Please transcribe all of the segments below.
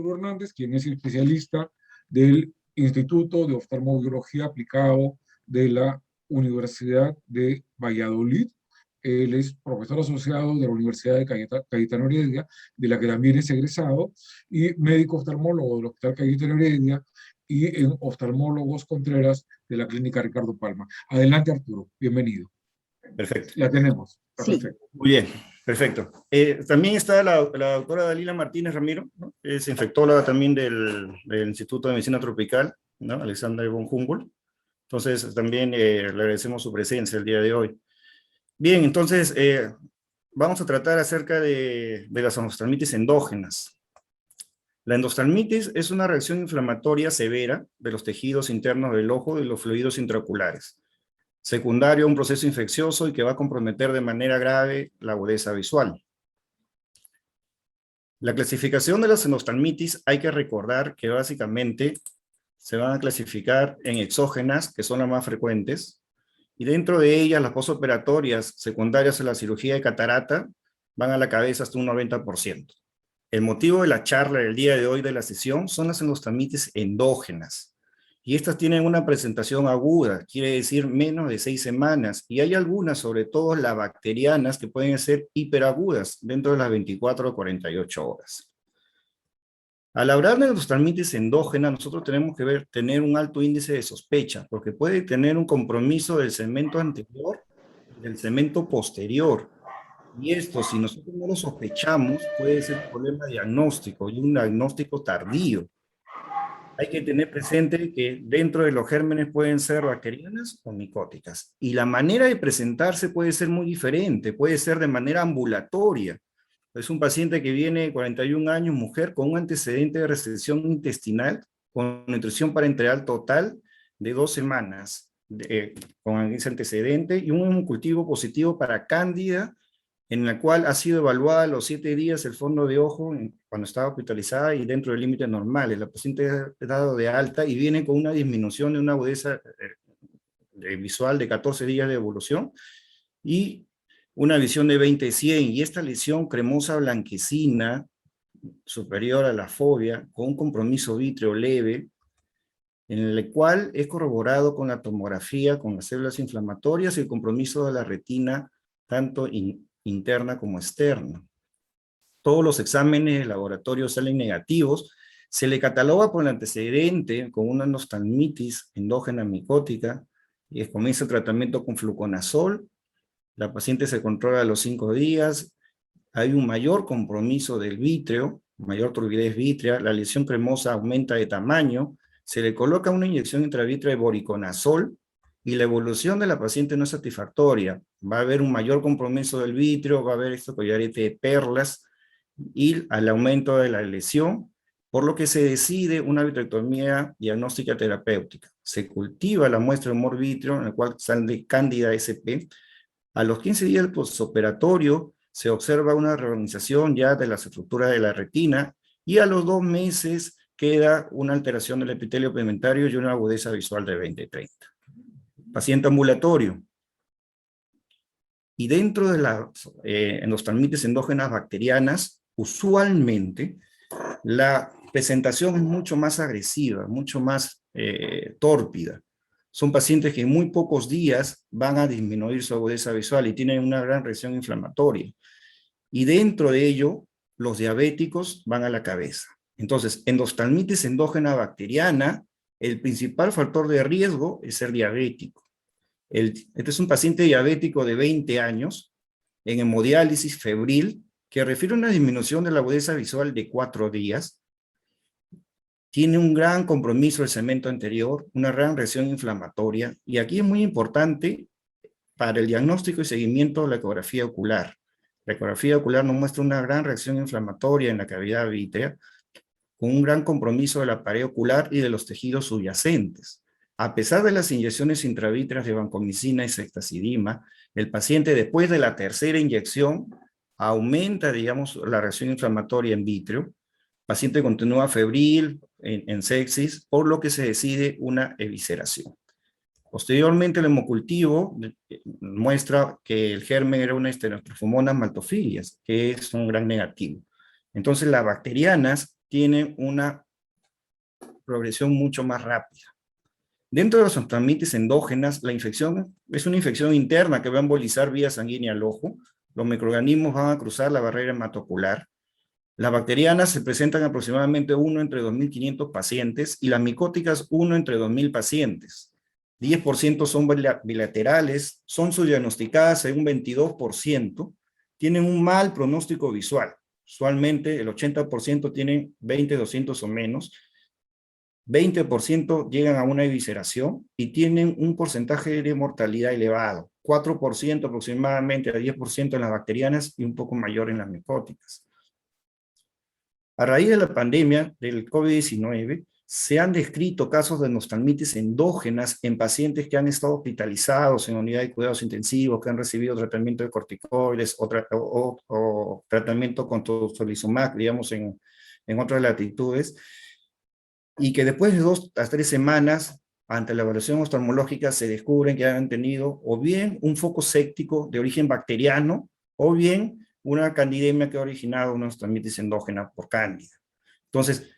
Arturo Hernández, quien es especialista del Instituto de Oftalmobiología Aplicado de la Universidad de Valladolid. Él es profesor asociado de la Universidad de Cayetano Heredia, de la que también es egresado, y médico oftalmólogo del Hospital Cayetano Heredia y en Oftalmólogos Contreras de la Clínica Ricardo Palma. Adelante, Arturo, bienvenido. Perfecto. La tenemos. Sí. Perfecto. Muy bien, perfecto. También está la doctora Dalila Martínez Ramiro, ¿no? Es infectóloga también del Instituto de Medicina Tropical, ¿no? Alexander von Humboldt. Entonces, también le agradecemos su presencia el día de hoy. Bien, entonces, vamos a tratar acerca de las endoftalmitis endógenas. La endoftalmitis es una reacción inflamatoria severa de los tejidos internos del ojo y los fluidos intraoculares, secundario a un proceso infeccioso y que va a comprometer de manera grave la agudeza visual. La clasificación de las endoftalmitis hay que recordar que básicamente se van a clasificar en exógenas, que son las más frecuentes, y dentro de ellas las posoperatorias secundarias a la cirugía de catarata van a la cabeza hasta un 90%. El motivo de la charla del día de hoy de la sesión son las endoftalmitis endógenas. Y estas tienen una presentación aguda, quiere decir menos de 6 semanas, y hay algunas, sobre todo las bacterianas, que pueden ser hiperagudas dentro de las 24 o 48 horas. Al hablar de endoftalmitis endógena, nosotros tenemos que tener un alto índice de sospecha, porque puede tener un compromiso del segmento anterior y del segmento posterior. Y esto, si nosotros no lo sospechamos, puede ser un problema diagnóstico y un diagnóstico tardío. Hay que tener presente que dentro de los gérmenes pueden ser bacterianas o micóticas. Y la manera de presentarse puede ser muy diferente, puede ser de manera ambulatoria. Es un paciente que viene de 41 años, mujer, con un antecedente de restricción intestinal, con nutrición parenteral total de 2 semanas, con ese antecedente, y un cultivo positivo para cándida, en la cual ha sido evaluada a los 7 días el fondo de ojo cuando estaba hospitalizada y dentro de límites normales. La paciente ha dado de alta y viene con una disminución de una agudeza visual de 14 días de evolución y una visión de 20/100, y esta lesión cremosa blanquecina superior a la fobia con un compromiso vítreo leve, en el cual es corroborado con la tomografía, con las células inflamatorias y el compromiso de la retina, tanto interna como externa. Todos los exámenes de laboratorio salen negativos, se le cataloga por el antecedente con una endoftalmitis endógena micótica, y comienza el tratamiento con fluconazol. La paciente se controla a los 5 días, hay un mayor compromiso del vítreo, mayor turbidez vítrea, la lesión cremosa aumenta de tamaño, se le coloca una inyección intravítrea de voriconazol, y la evolución de la paciente no es satisfactoria. Va a haber un mayor compromiso del vítreo, va a haber esto collarete de perlas, y al aumento de la lesión, por lo que se decide una vitrectomía diagnóstica terapéutica. Se cultiva la muestra de humor vítreo, en el cual sale Cándida SP. A los 15 días del postoperatorio se observa una reorganización ya de las estructuras de la retina, y a los 2 meses queda una alteración del epitelio pigmentario y una agudeza visual de 20/30. Paciente ambulatorio. Y dentro de las endoftalmitis endógenas bacterianas, usualmente la presentación es mucho más agresiva, mucho más tórpida. Son pacientes que en muy pocos días van a disminuir su agudeza visual y tienen una gran reacción inflamatoria. Y dentro de ello, los diabéticos van a la cabeza. Entonces, endoftalmitis endógena bacteriana, el principal factor de riesgo es ser diabético. Este es un paciente diabético de 20 años, en hemodiálisis febril, que refiere a una disminución de la agudeza visual de 4 días, tiene un gran compromiso del segmento anterior, una gran reacción inflamatoria, y aquí es muy importante para el diagnóstico y seguimiento de la ecografía ocular. La ecografía ocular nos muestra una gran reacción inflamatoria en la cavidad vítrea, con un gran compromiso de la pared ocular y de los tejidos subyacentes. A pesar de las inyecciones intravítreas de vancomicina y ceftazidima, el paciente después de la tercera inyección aumenta, digamos, la reacción inflamatoria en vítreo. El paciente continúa febril, en sepsis, por lo que se decide una evisceración. Posteriormente, el hemocultivo muestra que el germen era una Stenotrophomonas maltophilia, que es un gran negativo. Entonces, las bacterianas tienen una progresión mucho más rápida. Dentro de las endocardititis endógenas, la infección es una infección interna que va a embolizar vía sanguínea al ojo. Los microorganismos van a cruzar la barrera hematocular. Las bacterianas se presentan aproximadamente 1 entre 2.500 pacientes y las micóticas 1 entre 2.000 pacientes. 10% son bilaterales, son subdiagnosticadas en un 22%, tienen un mal pronóstico visual. Usualmente el 80% tienen 20, 200 o menos, 20% llegan a una evisceración y tienen un porcentaje de mortalidad elevado, 4% aproximadamente a 10% en las bacterianas y un poco mayor en las micóticas. A raíz de la pandemia del COVID-19, se han descrito casos de endospermitis endógenas en pacientes que han estado hospitalizados en unidad de cuidados intensivos, que han recibido tratamiento de corticoides o tratamiento con tocilizumab, digamos, en otras latitudes, y que después de 2 a 3 semanas, ante la evaluación oftalmológica, se descubren que han tenido o bien un foco séptico de origen bacteriano, o bien una candidemia que ha originado una endospermitis endógena por cándida. Entonces,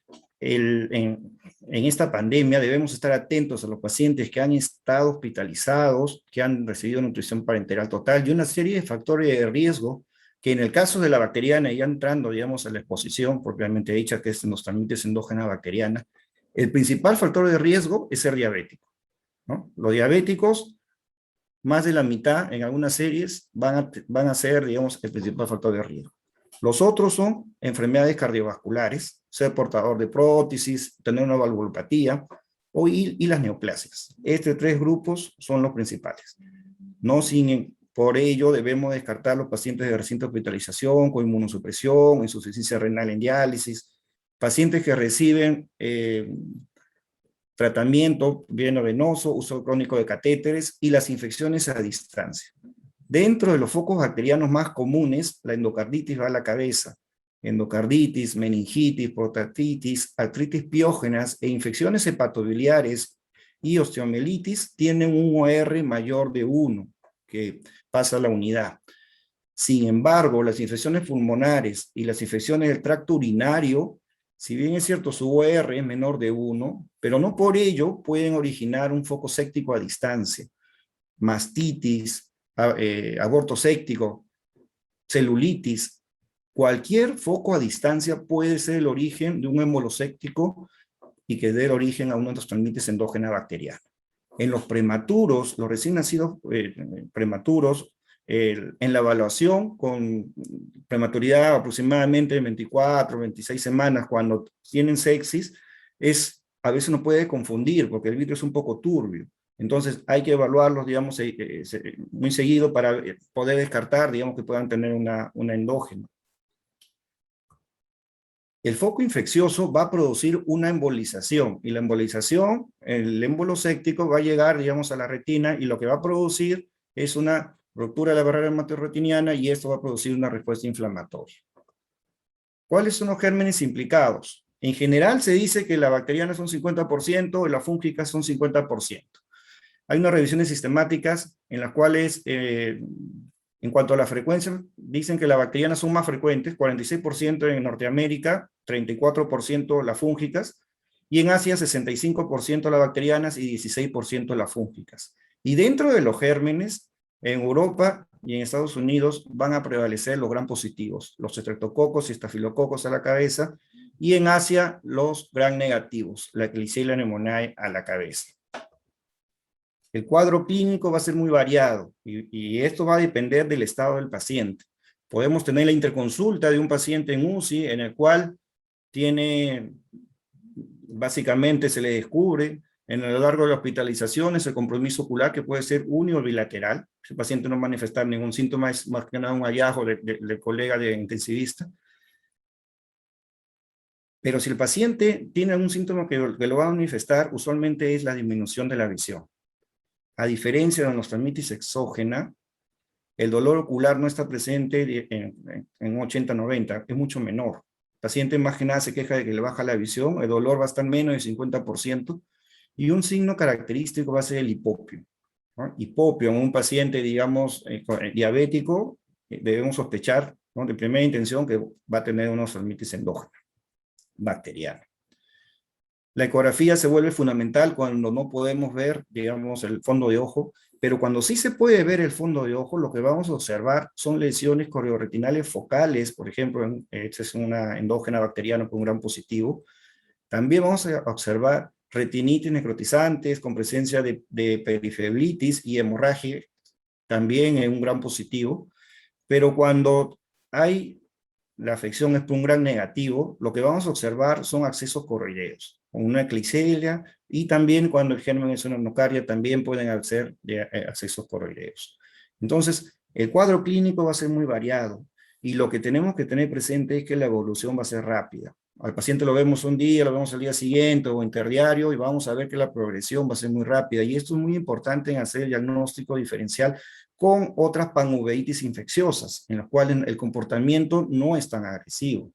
en esta pandemia debemos estar atentos a los pacientes que han estado hospitalizados, que han recibido nutrición parenteral total y una serie de factores de riesgo que en el caso de la bacteriana, ya entrando, digamos, a la exposición propiamente dicha, que es endospermitis endógena bacteriana, el principal factor de riesgo es ser diabético, ¿no? Los diabéticos, más de la mitad en algunas series van a ser, digamos, el principal factor de riesgo. Los otros son enfermedades cardiovasculares, ser portador de prótesis, tener una valvulopatía y las neoplasias. Estos 3 grupos son los principales. Por ello debemos descartar los pacientes de reciente hospitalización con inmunosupresión, insuficiencia renal en diálisis, pacientes que reciben tratamiento venoso, uso crónico de catéteres y las infecciones a distancia. Dentro de los focos bacterianos más comunes, la endocarditis va a la cabeza. Endocarditis, meningitis, proctitis, artritis piógenas e infecciones hepatobiliares y osteomielitis tienen un OR mayor de 1, que pasa a la unidad. Sin embargo, las infecciones pulmonares y las infecciones del tracto urinario, si bien es cierto su OR es menor de 1, pero no por ello pueden originar un foco séptico a distancia. Mastitis, aborto séptico, celulitis, cualquier foco a distancia puede ser el origen de un émbolo séptico y que dé origen a una endospermitis endógena bacteriana. En los prematuros, los recién nacidos prematuros, en la evaluación con prematuridad aproximadamente de 24, 26 semanas, cuando tienen sepsis, a veces nos puede confundir porque el vidrio es un poco turbio. Entonces hay que evaluarlos, digamos, muy seguido para poder descartar, digamos, que puedan tener una endógena. El foco infeccioso va a producir una embolización, y la embolización, el émbolo séptico va a llegar, digamos, a la retina, y lo que va a producir es una ruptura de la barrera hematoretiniana, y esto va a producir una respuesta inflamatoria. ¿Cuáles son los gérmenes implicados? En general se dice que la bacteriana son 50% y la fúngica son 50%. Hay unas revisiones sistemáticas en las cuales, en cuanto a la frecuencia, dicen que las bacterianas son más frecuentes, 46% en Norteamérica, 34% las fúngicas, y en Asia 65% las bacterianas y 16% las fúngicas. Y dentro de los gérmenes, en Europa y en Estados Unidos van a prevalecer los gram positivos, los estreptococos y estafilococos a la cabeza, y en Asia los gram negativos, la Klebsiella pneumoniae a la cabeza. El cuadro clínico va a ser muy variado y esto va a depender del estado del paciente. Podemos tener la interconsulta de un paciente en UCI en el cual básicamente se le descubre en lo largo de la hospitalización ese compromiso ocular que puede ser uni o bilateral. Si el paciente no va a manifestar ningún síntoma, es más que nada un hallazgo del colega de intensivista. Pero si el paciente tiene algún síntoma que lo va a manifestar, usualmente es la disminución de la visión. A diferencia de la endospermitis exógena, el dolor ocular no está presente en 80-90, es mucho menor. El paciente más que nada se queja de que le baja la visión, el dolor va a estar menos del 50%, y un signo característico va a ser el hipopio, ¿no? Hipopio en un paciente, digamos, diabético, debemos sospechar, ¿no?, de primera intención que va a tener una endospermitis endógena. bacteriana. La ecografía se vuelve fundamental cuando no podemos ver, digamos, el fondo de ojo, pero cuando sí se puede ver el fondo de ojo, lo que vamos a observar son lesiones corneoretinales focales, por ejemplo, esta es una endógena bacteriana con un gran positivo. También vamos a observar retinitis necrotizantes con presencia de perifebritis y hemorragia, también en un gran positivo, pero cuando hay la afección es por un gran negativo, lo que vamos a observar son accesos coroideos, con una clicelia, y también cuando el germen es una nocardia, también pueden ser accesos coroideos. Entonces, el cuadro clínico va a ser muy variado, y lo que tenemos que tener presente es que la evolución va a ser rápida. Al paciente lo vemos un día, lo vemos al día siguiente o interdiario, y vamos a ver que la progresión va a ser muy rápida, y esto es muy importante en hacer el diagnóstico diferencial con otras panuveitis infecciosas, en las cuales el comportamiento no es tan agresivo.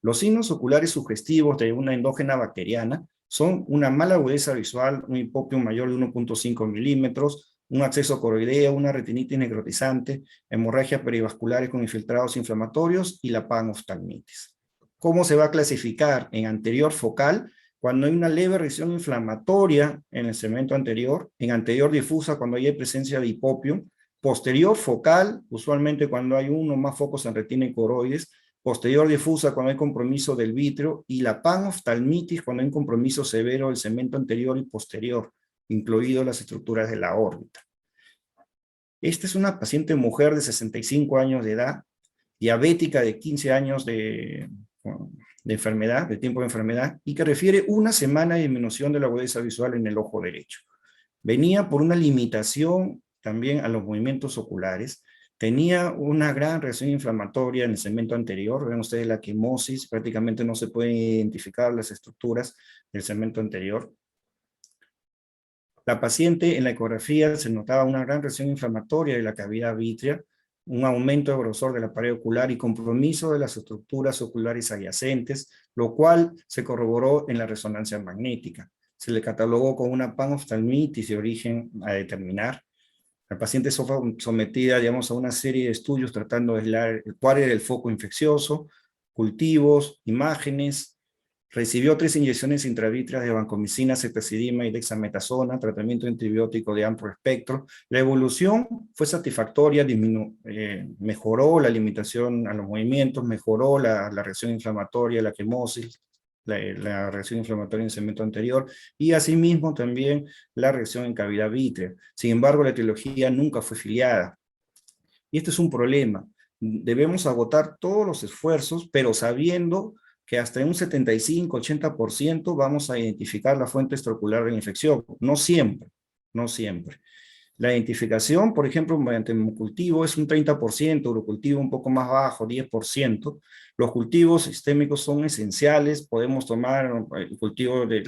Los signos oculares sugestivos de una endógena bacteriana son una mala agudeza visual, un hipopio mayor de 1.5 milímetros, un acceso coroideo, una retinitis necrotizante, hemorragias perivasculares con infiltrados inflamatorios y la panoftalmitis. ¿Cómo se va a clasificar? En anterior focal, cuando hay una leve reacción inflamatoria en el segmento anterior, en anterior difusa cuando hay presencia de hipopio, posterior focal, usualmente cuando hay uno o más focos en retina y coroides, posterior difusa cuando hay compromiso del vítreo, y la panoftalmitis cuando hay un compromiso severo del segmento anterior y posterior, incluido las estructuras de la órbita. Esta es una paciente mujer de 65 años de edad, diabética de 15 años de enfermedad, de tiempo de enfermedad, y que refiere una semana de disminución de la agudeza visual en el ojo derecho. Venía por una limitación también a los movimientos oculares, tenía una gran reacción inflamatoria en el segmento anterior, ven ustedes la quimosis, prácticamente no se pueden identificar las estructuras del segmento anterior. La paciente en la ecografía se notaba una gran reacción inflamatoria de la cavidad vítrea, un aumento de grosor de la pared ocular y compromiso de las estructuras oculares adyacentes, lo cual se corroboró en la resonancia magnética. Se le catalogó con una panoftalmitis de origen a determinar. La paciente fue sometida, digamos, a una serie de estudios tratando de aislar cuál era el foco infeccioso, cultivos, imágenes. Recibió 3 inyecciones intravítreas de vancomicina, ceftazidima y dexametasona, tratamiento antibiótico de amplio espectro. La evolución fue satisfactoria, mejoró la limitación a los movimientos, mejoró la reacción inflamatoria, la quimosis, la reacción inflamatoria en el segmento anterior, y asimismo también la reacción en cavidad vítrea. Sin embargo, la etiología nunca fue filiada. Y este es un problema. Debemos agotar todos los esfuerzos, pero sabiendo que hasta en un 75-80% vamos a identificar la fuente extraocular de la infección. No siempre, no siempre. La identificación, por ejemplo, mediante hemocultivo es un 30%, urocultivo un poco más bajo, 10%. Los cultivos sistémicos son esenciales, podemos tomar el cultivo de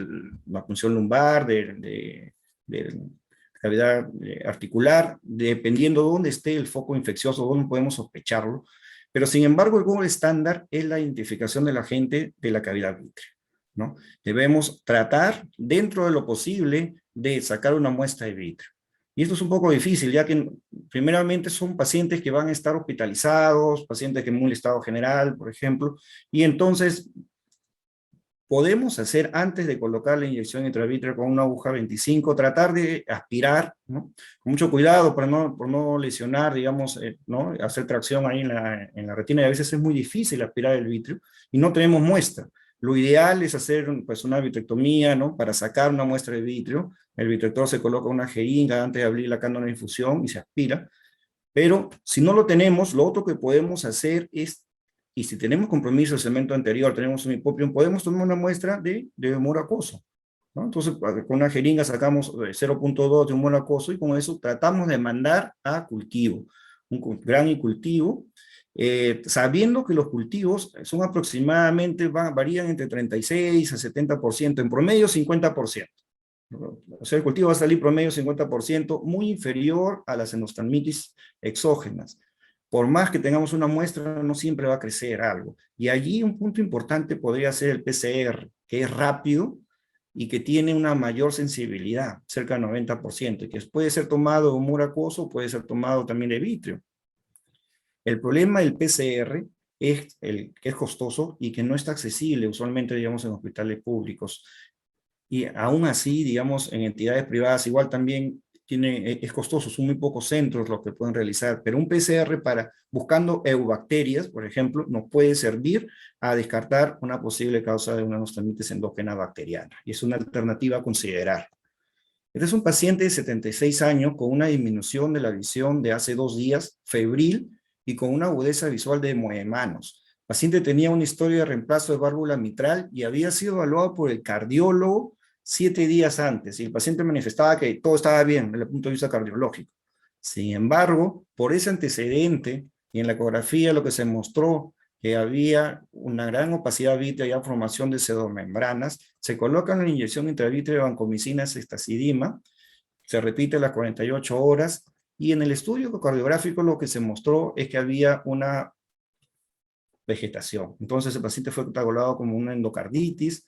la punción lumbar, de cavidad articular, dependiendo de dónde esté el foco infeccioso, dónde podemos sospecharlo. Pero sin embargo, el gold estándar es la identificación del agente de la cavidad vítrea, ¿no? Debemos tratar, dentro de lo posible, de sacar una muestra de vítreo. Y esto es un poco difícil, ya que primeramente son pacientes que van a estar hospitalizados, pacientes que en un estado general, por ejemplo, y entonces podemos hacer, antes de colocar la inyección intravítrea con una aguja 25, tratar de aspirar, ¿no? Con mucho cuidado por no lesionar, digamos, ¿no? Hacer tracción ahí en la retina, y a veces es muy difícil aspirar el vítreo, y no tenemos muestra. Lo ideal es hacer pues, una vitrectomía, ¿no? Para sacar una muestra de vítreo. El vitrector se coloca una jeringa antes de abrir la cándula de infusión y se aspira. Pero si no lo tenemos, lo otro que podemos hacer es, y si tenemos compromiso del segmento anterior, tenemos un hipopio, podemos tomar una muestra de humor acuoso, ¿no? Entonces, con una jeringa sacamos 0.2 de humor acuoso, y con eso tratamos de mandar a cultivo, un gran cultivo, sabiendo que los cultivos son aproximadamente, varían entre 36 a 70%, en promedio 50%. O sea, el cultivo va a salir promedio 50%, muy inferior a las endospermitis exógenas. Por más que tengamos una muestra, no siempre va a crecer algo. Y allí un punto importante podría ser el PCR, que es rápido y que tiene una mayor sensibilidad, cerca del 90%, y que puede ser tomado de humor acuoso, puede ser tomado también de vítreo. El problema del PCR es el que es costoso y que no está accesible usualmente, digamos, en hospitales públicos. Y aún así, digamos, en entidades privadas igual también es costoso, son muy pocos centros los que pueden realizar, pero un PCR para buscando eubacterias, por ejemplo, nos puede servir a descartar una posible causa de una endospermitis endógena bacteriana, y es una alternativa a considerar. Este es un paciente de 76 años con una disminución de la visión de hace 2 días, febril y con una agudeza visual de muevemanos. El paciente tenía una historia de reemplazo de válvula mitral y había sido evaluado por el cardiólogo 7 días antes, y el paciente manifestaba que todo estaba bien desde el punto de vista cardiológico. Sin embargo, por ese antecedente, y en la ecografía lo que se mostró que había una gran opacidad vítrea y formación de pseudomembranas, se coloca una inyección intravítrea de vancomicina ceftazidima, se repite a las 48 horas, y en el estudio cardiográfico lo que se mostró es que había una vegetación. Entonces el paciente fue catalogado como una endocarditis.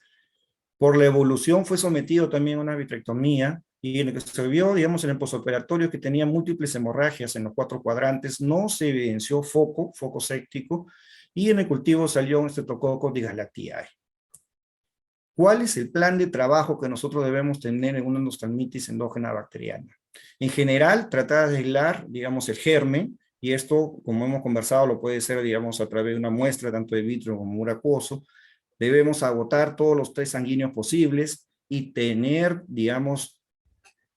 Por la evolución fue sometido también a una vitrectomía, y en el que se vio, digamos, en el posoperatorio que tenía múltiples hemorragias en los 4 cuadrantes, no se evidenció foco séptico, y en el cultivo salió un Streptococcus digalactiae. ¿Cuál es el plan de trabajo que nosotros debemos tener en una endospermitis endógena bacteriana? En general, tratar de aislar, digamos, el germen, y esto, como hemos conversado, lo puede ser, digamos, a través de una muestra, tanto de vitro como muy acuoso. Debemos agotar todos los test sanguíneos posibles y tener, digamos,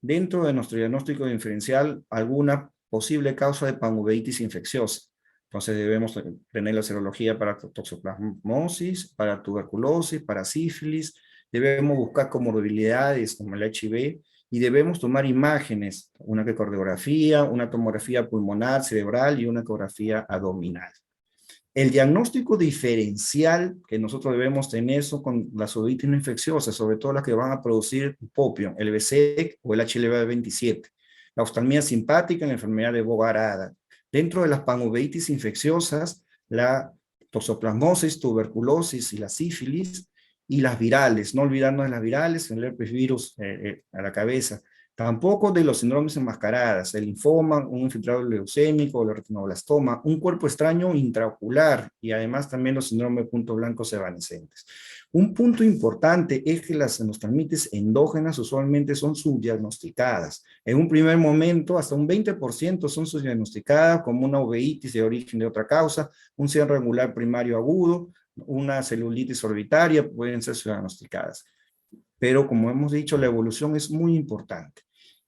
dentro de nuestro diagnóstico diferencial alguna posible causa de panuveitis infecciosa. Entonces debemos tener la serología para toxoplasmosis, para tuberculosis, para sífilis, debemos buscar comorbilidades como el HIV, y debemos tomar imágenes, una ecocardiografía, una tomografía pulmonar, cerebral y una ecografía abdominal. El diagnóstico diferencial que nosotros debemos tener son con las uveitis no infecciosas, sobre todo las que van a producir popio, el BSEC o el HLV27, la oftalmía simpática y la enfermedad de Bogarada. Dentro de las panuveitis infecciosas, la toxoplasmosis, tuberculosis y la sífilis, y las virales, no olvidarnos de las virales, el herpes virus a la cabeza. Tampoco de los síndromes enmascaradas, el linfoma, un infiltrado leucémico, el retinoblastoma, un cuerpo extraño intraocular, y además también los síndromes de puntos blancos evanescentes. Un punto importante es que las endospermitis endógenas usualmente son subdiagnosticadas. En un primer momento, hasta un 20% son subdiagnosticadas como una uveitis de origen de otra causa, un cierre angular primario agudo, una celulitis orbitaria, pueden ser subdiagnosticadas. Pero como hemos dicho, la evolución es muy importante.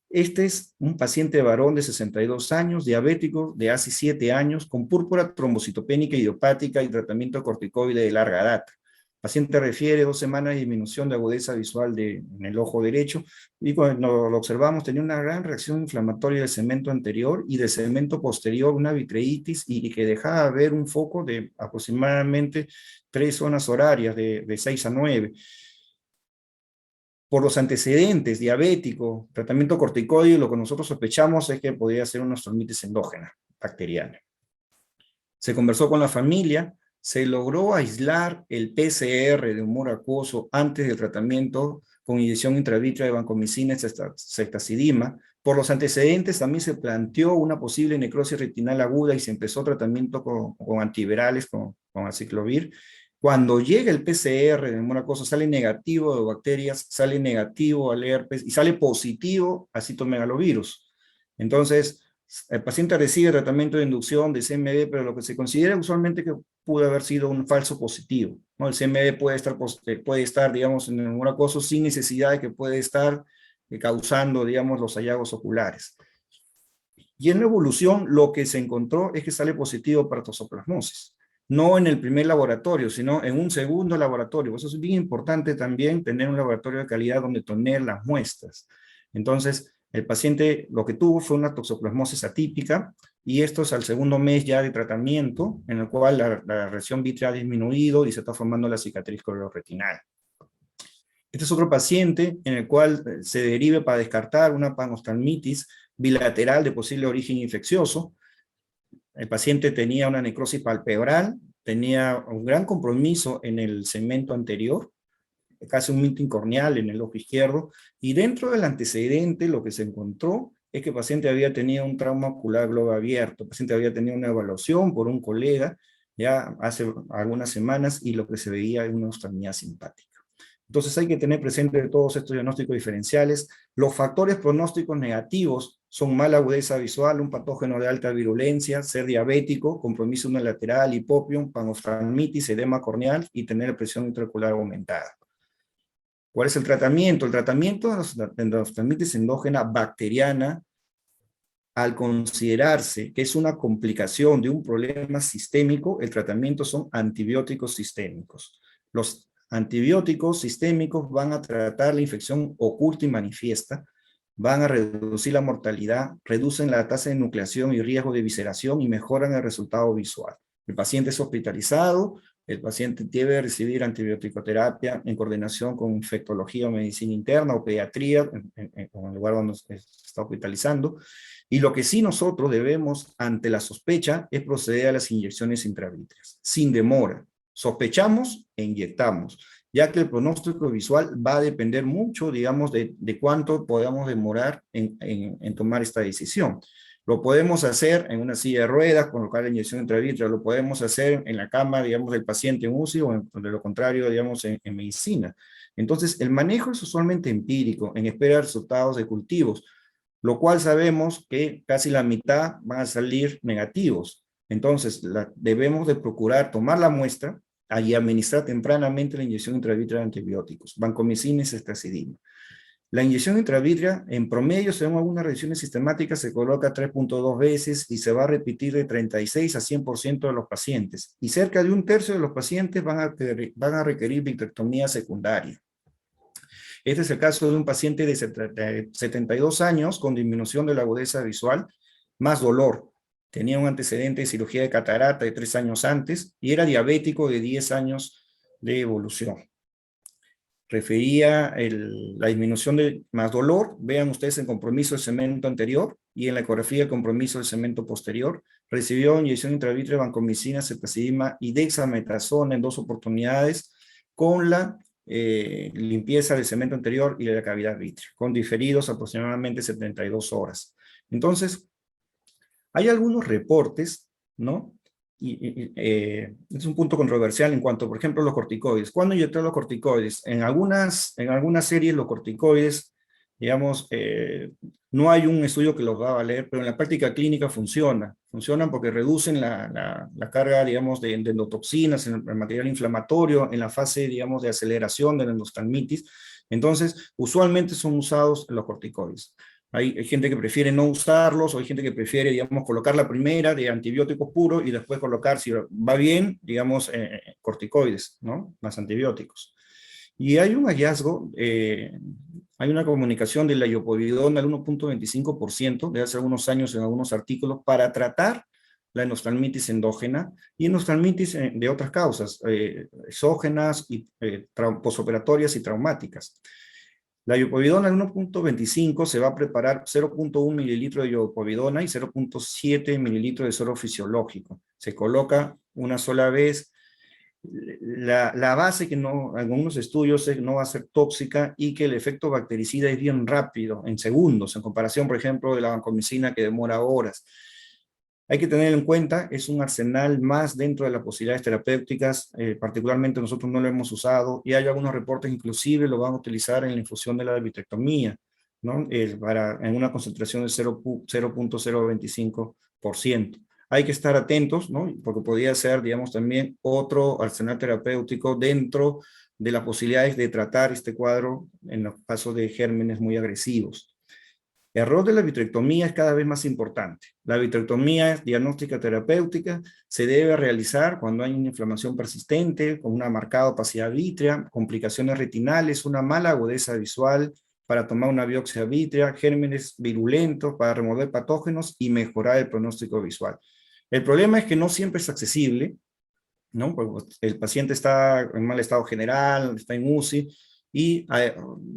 Este es un paciente varón de 62 años, diabético de hace 7 años, con púrpura trombocitopénica idiopática y tratamiento corticoide de larga data. El paciente refiere 2 semanas de disminución de agudeza visual en el ojo derecho, y cuando lo observamos tenía una gran reacción inflamatoria del segmento anterior y del segmento posterior, una vitreitis, y que dejaba ver un foco de aproximadamente 3 zonas horarias de 6 a 9. Por los antecedentes, diabético, tratamiento corticoide, lo que nosotros sospechamos es que podría ser una endospermitis endógena bacteriana. Se conversó con la familia, se logró aislar el PCR de humor acuoso antes del tratamiento con inyección intravítrea de vancomicina ceftazidima. Por los antecedentes también se planteó una posible necrosis retinal aguda y se empezó tratamiento con antivirales, con aciclovir. Cuando llega el PCR de humor acuoso, sale negativo de bacterias, sale negativo al herpes y sale positivo a citomegalovirus. Entonces, el paciente recibe tratamiento de inducción de CMV, pero lo que se considera usualmente que pudo haber sido un falso positivo, ¿no? El CMV puede estar, digamos, en el humor acuoso sin necesidad de que puede estar causando, digamos, los hallazgos oculares. Y en la evolución lo que se encontró es que sale positivo para toxoplasmosis. No en el primer laboratorio, sino en un segundo laboratorio. Eso es bien importante también, tener un laboratorio de calidad donde tener las muestras. Entonces, el paciente lo que tuvo fue una toxoplasmosis atípica, y esto es al segundo mes ya de tratamiento, en el cual la reacción vítrea ha disminuido y se está formando la cicatriz cororetinal. Este es otro paciente en el cual se deriva para descartar una panostalmitis bilateral de posible origen infeccioso. El paciente tenía una necrosis palpebral, tenía un gran compromiso en el segmento anterior, casi un milting corneal en el ojo izquierdo, y dentro del antecedente lo que se encontró es que el paciente había tenido un trauma ocular globo abierto. El paciente había tenido una evaluación por un colega ya hace algunas semanas, y lo que se veía es una oftalmía simpática. Entonces hay que tener presente todos estos diagnósticos diferenciales. Los factores pronósticos negativos son mala agudeza visual, un patógeno de alta virulencia, ser diabético, compromiso unilateral, hipopión, panoftalmitis, edema corneal y tener presión intraocular aumentada. ¿Cuál es el tratamiento? El tratamiento de la oftalmitis endógena bacteriana, al considerarse que es una complicación de un problema sistémico, el tratamiento son antibióticos sistémicos. Los antibióticos sistémicos van a tratar la infección oculta y manifiesta, van a reducir la mortalidad, reducen la tasa de nucleación y riesgo de visceración y mejoran el resultado visual. El paciente es hospitalizado, el paciente debe recibir antibiótico-terapia en coordinación con infectología o medicina interna o pediatría, en el lugar donde se está hospitalizando. Y lo que sí nosotros debemos, ante la sospecha, es proceder a las inyecciones intravítreas, sin demora. Sospechamos e inyectamos, ya que el pronóstico visual va a depender mucho, digamos, de cuánto podamos demorar en tomar esta decisión. Lo podemos hacer en una silla de ruedas, colocar la inyección intravítrea, lo podemos hacer en la cama, digamos, del paciente en UCI, o de lo contrario, digamos, en medicina. Entonces, el manejo es usualmente empírico, en espera de resultados de cultivos, lo cual sabemos que casi la mitad van a salir negativos. Entonces, debemos de procurar tomar la muestra y administrar tempranamente la inyección intravítrea de antibióticos, vancomicina y ceftazidima. La inyección intravítrea, en promedio, según algunas revisiones sistemáticas, se coloca 3.2 veces y se va a repetir de 36 a 100% de los pacientes. Y cerca de un tercio de los pacientes van a requerir vitrectomía secundaria. Este es el caso de un paciente de 72 años con disminución de la agudeza visual, más dolor. Tenía un antecedente de cirugía de catarata de 3 años antes y era diabético de 10 años de evolución. Refería la disminución de más dolor. Vean ustedes el compromiso del segmento anterior y en la ecografía el compromiso del segmento posterior. Recibió inyección intravítrea de vancomicina, ceftazidima y dexametasona en 2 oportunidades con la limpieza del segmento anterior y de la cavidad vítrea, con diferidos aproximadamente 72 horas. Entonces, hay algunos reportes, ¿no? Es un punto controversial en cuanto, por ejemplo, los corticoides. ¿Cuándo inyectar los corticoides? En algunas series los corticoides, digamos, no hay un estudio que los va a valer, pero en la práctica clínica funcionan porque reducen la carga, digamos, de endotoxinas en el material inflamatorio en la fase, digamos, de aceleración de la endostalmitis. Entonces, usualmente son usados los corticoides. Hay gente que prefiere no usarlos, o hay gente que prefiere, digamos, colocar la primera de antibióticos puros y después colocar, si va bien, digamos, corticoides, ¿no? Más antibióticos. Y hay un hallazgo, hay una comunicación de la iopovidona al 1.25% de hace algunos años en algunos artículos para tratar la endostalmitis endógena y endostalmitis de otras causas, exógenas y posoperatorias y traumáticas. La iopovidona al 1.25 se va a preparar 0.1 mililitro de iopovidona y 0.7 mililitros de suero fisiológico. Se coloca una sola vez. La base que en algunos estudios no va a ser tóxica y que el efecto bactericida es bien rápido, en segundos, en comparación, por ejemplo, de la vancomicina que demora horas. Hay que tener en cuenta, es un arsenal más dentro de las posibilidades terapéuticas, particularmente nosotros no lo hemos usado, y hay algunos reportes inclusive lo van a utilizar en la infusión de la vitrectomía, ¿no? En una concentración de 0.025%. Hay que estar atentos, ¿no? Porque podría ser, digamos, también otro arsenal terapéutico dentro de las posibilidades de tratar este cuadro en los casos de gérmenes muy agresivos. El rol de la vitrectomía es cada vez más importante. La vitrectomía diagnóstica terapéutica se debe realizar cuando hay una inflamación persistente, con una marcada opacidad vítrea, complicaciones retinales, una mala agudeza visual, para tomar una biopsia vítrea, gérmenes virulentos, para remover patógenos y mejorar el pronóstico visual. El problema es que no siempre es accesible, ¿no? Porque el paciente está en mal estado general, está en UCI, y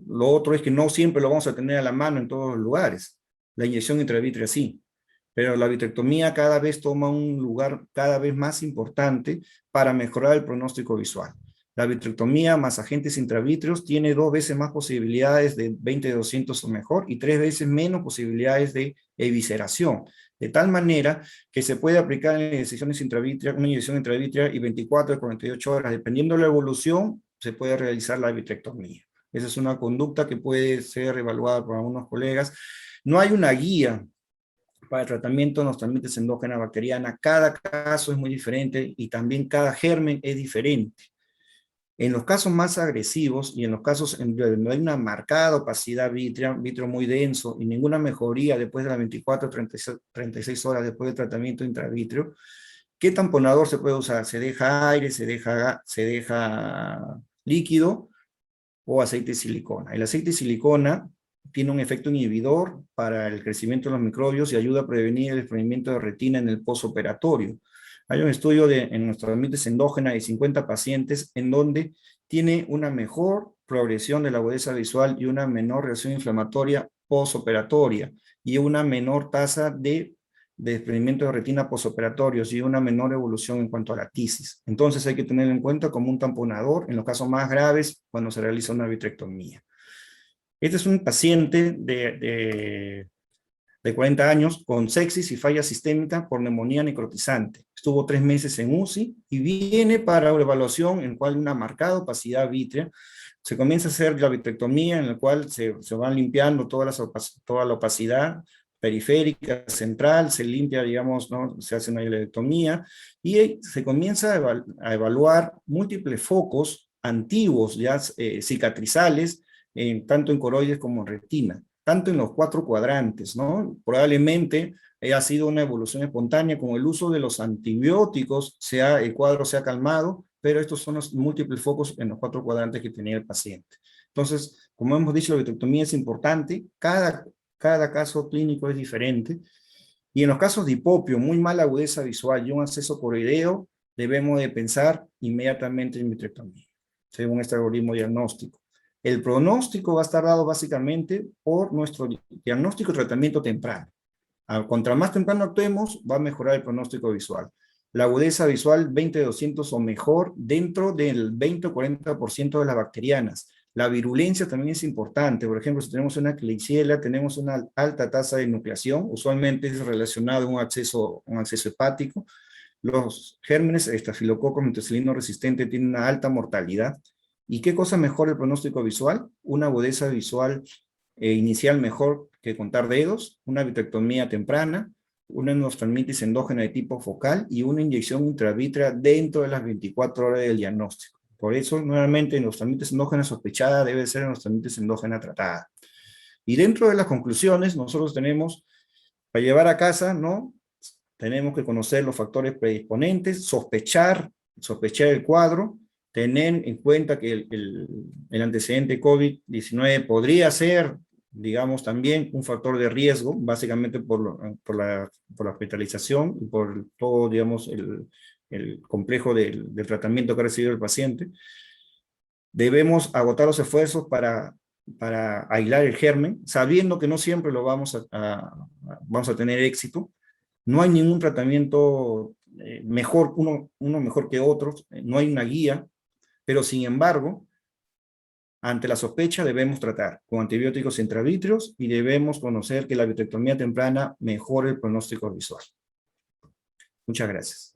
lo otro es que no siempre lo vamos a tener a la mano en todos los lugares. La inyección intravítrea sí, pero la vitrectomía cada vez toma un lugar cada vez más importante para mejorar el pronóstico visual. La vitrectomía más agentes intravítreos tiene 2 veces más posibilidades de 20/200 o mejor y 3 veces menos posibilidades de evisceración. de tal manera que se puede aplicar en inyecciones intravítreas, una inyección intravítrea y 24 a 48 horas, dependiendo de la evolución, se puede realizar la vitrectomía. Esa es una conducta que puede ser evaluada por algunos colegas. No hay una guía para el tratamiento de nostalmitis endógena bacteriana. Cada caso es muy diferente y también cada germen es diferente. En los casos más agresivos y en los casos en donde no hay una marcada opacidad vítrea, vítreo muy denso y ninguna mejoría después de las 24 o 36 horas después del tratamiento intravítrea, ¿qué tamponador se puede usar? ¿Se deja aire, se deja líquido o aceite de silicona? El aceite de silicona tiene un efecto inhibidor para el crecimiento de los microbios y ayuda a prevenir el desprendimiento de retina en el postoperatorio. Hay un estudio en nuestra dermatitis endógena de 50 pacientes en donde tiene una mejor progresión de la agudeza visual y una menor reacción inflamatoria postoperatoria y una menor tasa de desprendimiento de retina postoperatorios y una menor evolución en cuanto a la tisis. Entonces hay que tenerlo en cuenta como un tamponador en los casos más graves cuando se realiza una vitrectomía. Este es un paciente de 40 años con sepsis y falla sistémica por neumonía necrotizante. Estuvo 3 meses en UCI y viene para una evaluación en cual una marcada opacidad vítrea. Se comienza a hacer la vitrectomía en la cual se van limpiando toda la opacidad periférica, central, se limpia, digamos, ¿no? Se hace una hilerectomía y se comienza a evaluar múltiples focos antiguos, ya cicatrizales, tanto en coroides como en retina, tanto en los 4 cuadrantes, ¿no? Probablemente ha sido una evolución espontánea, con el uso de los antibióticos, el cuadro se ha calmado, pero estos son los múltiples focos en los 4 cuadrantes que tenía el paciente. Entonces, como hemos dicho, la vitrectomía es importante, cada caso clínico es diferente, y en los casos de hipopio, muy mala agudeza visual y un acceso coroideo, debemos de pensar inmediatamente en vitrectomía, según este algoritmo diagnóstico. El pronóstico va a estar dado básicamente por nuestro diagnóstico y tratamiento temprano. Contra más temprano actuemos, va a mejorar el pronóstico visual. La agudeza visual 20/200 o mejor dentro del 20 o 40% de las bacterianas. La virulencia también es importante. Por ejemplo, si tenemos una Klebsiella, tenemos una alta tasa de nucleación, usualmente es relacionado a un acceso hepático. Los gérmenes estafilococos methicilino resistente tienen una alta mortalidad. ¿Y qué cosa mejora el pronóstico visual? Una agudeza visual inicial mejor que contar dedos, una vitrectomía temprana, una endoftalmitis endógena de tipo focal y una inyección intravítrea dentro de las 24 horas del diagnóstico. Por eso, nuevamente, endoftalmitis endógena sospechada debe ser endoftalmitis endógena tratada. Y dentro de las conclusiones, nosotros tenemos, para llevar a casa, ¿no? Tenemos que conocer los factores predisponentes, sospechar el cuadro, tener en cuenta que el antecedente COVID-19 podría ser, digamos, también un factor de riesgo, básicamente por la hospitalización y por todo, digamos, el complejo del tratamiento que ha recibido el paciente. Debemos agotar los esfuerzos para aislar el germen, sabiendo que no siempre lo vamos a tener éxito. No hay ningún tratamiento mejor, uno mejor que otros, no hay una guía, pero sin embargo, ante la sospecha debemos tratar con antibióticos intravítreos y debemos conocer que la vitrectomía temprana mejora el pronóstico visual. Muchas gracias.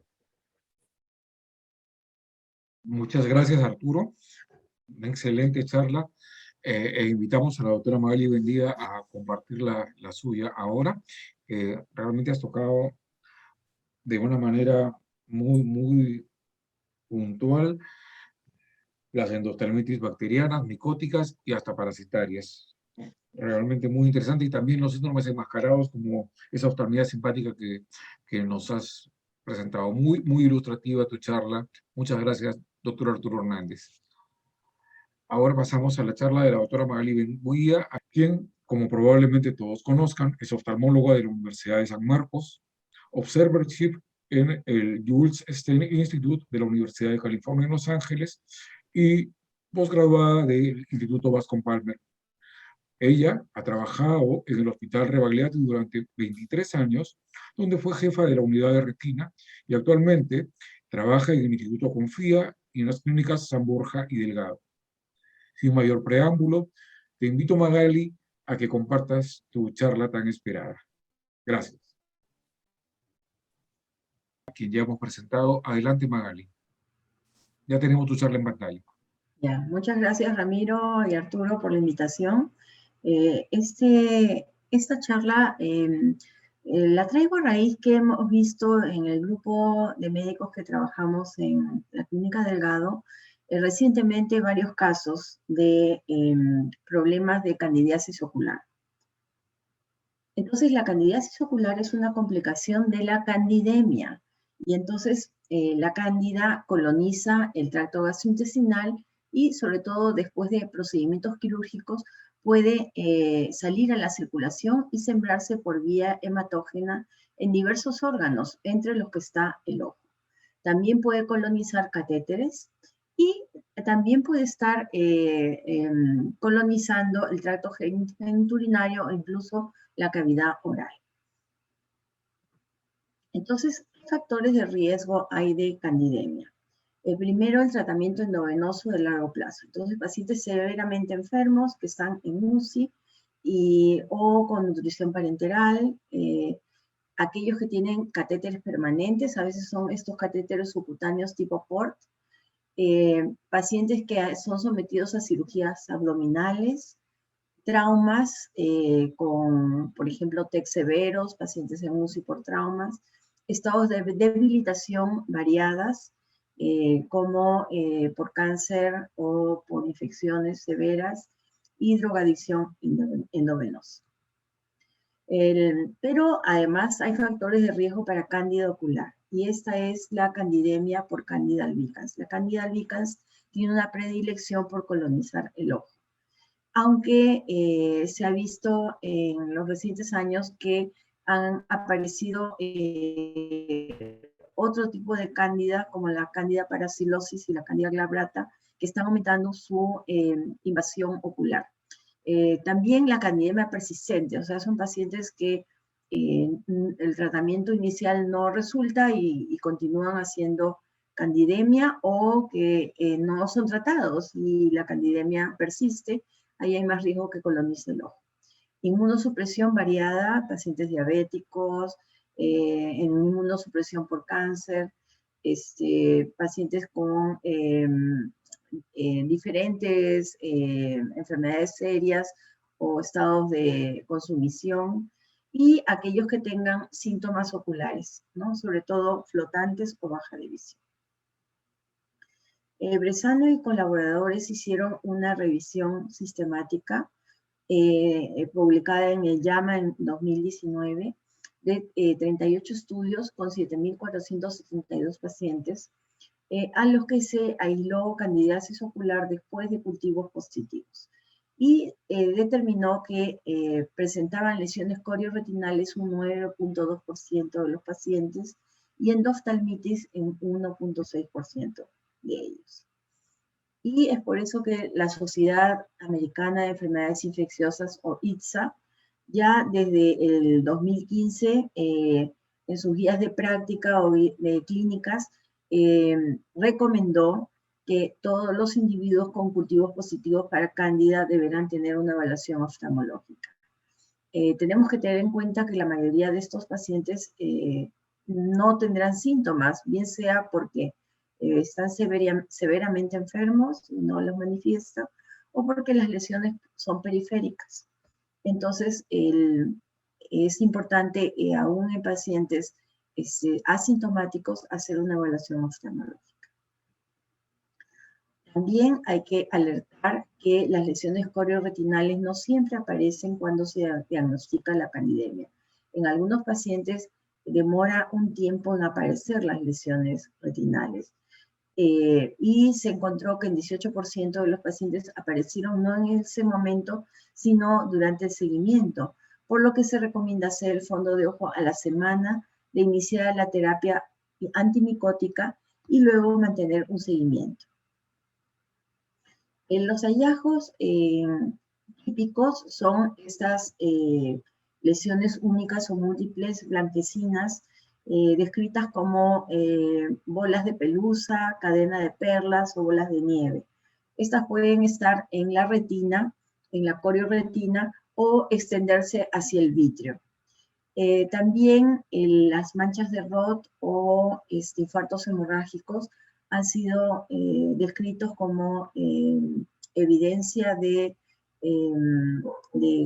Muchas gracias, Arturo. Una excelente charla. Invitamos a la doctora Magali Buendía a compartir la suya ahora. Realmente has tocado de una manera muy puntual las endoftalmitis bacterianas, micóticas y hasta parasitarias. Realmente muy interesante, y también los síndromes enmascarados como esa oftalmía simpática que nos has presentado. Muy ilustrativa tu charla. Muchas gracias, doctor Arturo Hernández. Ahora pasamos a la charla de la doctora Magali Buendía, a quien, como probablemente todos conozcan, es oftalmóloga de la Universidad de San Marcos, Observer Chief en el Jules Stein Institute de la Universidad de California en Los Ángeles y posgraduada del Instituto Bascom Palmer. Ella ha trabajado en el Hospital Rebagliati durante 23 años, donde fue jefa de la unidad de retina, y actualmente trabaja en el Instituto Confía y en las clínicas San Borja y Delgado. Sin mayor preámbulo, te invito, Magali, a que compartas tu charla tan esperada. Gracias. que ya hemos presentado. Adelante, Magali. Ya tenemos tu charla en pantalla. Ya, muchas gracias Ramiro y Arturo por la invitación. Esta charla la traigo a raíz que hemos visto en el grupo de médicos que trabajamos en la Clínica Delgado recientemente varios casos de problemas de candidiasis ocular. Entonces la candidiasis ocular es una complicación de la candidemia y entonces la cándida coloniza el tracto gastrointestinal y sobre todo después de procedimientos quirúrgicos puede salir a la circulación y sembrarse por vía hematógena en diversos órganos, entre los que está el ojo. También puede colonizar catéteres y también puede estar colonizando el tracto genitourinario o incluso la cavidad oral. Entonces, ¿qué factores de riesgo hay de candidemia? Primero, el tratamiento endovenoso de largo plazo. Entonces, pacientes severamente enfermos que están en UCI o con nutrición parenteral, aquellos que tienen catéteres permanentes, a veces son estos catéteres subcutáneos tipo PORT, pacientes que son sometidos a cirugías abdominales, traumas con, por ejemplo, TEC severos, pacientes en UCI por traumas, estados de debilitación variadas, como por cáncer o por infecciones severas, y drogadicción endovenosa. Pero además hay factores de riesgo para cándida ocular, y esta es la candidemia por Candida albicans. La Candida albicans tiene una predilección por colonizar el ojo, aunque se ha visto en los recientes años que han aparecido otro tipo de cándida, como la Candida parasilosis y la Candida glabrata, que están aumentando su invasión ocular. También la candidemia persistente, o sea, son pacientes que el tratamiento inicial no resulta y continúan haciendo candidemia, o que no son tratados y la candidemia persiste, ahí hay más riesgo que colonice el ojo. Inmunosupresión variada, pacientes diabéticos, inmunosupresión por cáncer, pacientes con diferentes enfermedades serias o estados de consumición, y aquellos que tengan síntomas oculares, ¿no? Sobre todo flotantes o baja de visión. Bressano y colaboradores hicieron una revisión sistemática publicada en el JAMA en 2019 de 38 estudios con 7.472 pacientes, a los que se aisló candidiasis ocular después de cultivos positivos, y determinó que presentaban lesiones corioretinales un 9.2% de los pacientes y endoftalmitis en 1.6% de ellos. Y es por eso que la Sociedad Americana de Enfermedades Infecciosas, o ITSA, ya desde el 2015, en sus guías de práctica o de clínicas, recomendó que todos los individuos con cultivos positivos para cándida deberán tener una evaluación oftalmológica. Tenemos que tener en cuenta que la mayoría de estos pacientes no tendrán síntomas, bien sea porque están severamente enfermos y no los manifiestan, o porque las lesiones son periféricas. Entonces, es importante, aún en pacientes asintomáticos, hacer una evaluación oftalmológica. También hay que alertar que las lesiones corioretinales no siempre aparecen cuando se diagnostica la candidemia. En algunos pacientes demora un tiempo en aparecer las lesiones retinales. Y se encontró que en 18% de los pacientes aparecieron no en ese momento, sino durante el seguimiento, por lo que se recomienda hacer el fondo de ojo a la semana de iniciar la terapia antimicótica y luego mantener un seguimiento. Los hallazgos típicos son estas lesiones únicas o múltiples blanquecinas, descritas como bolas de pelusa, cadena de perlas o bolas de nieve. Estas pueden estar en la retina, en la corioretina, o extenderse hacia el vítreo. También las manchas de Roth o infartos hemorrágicos han sido descritos como evidencia de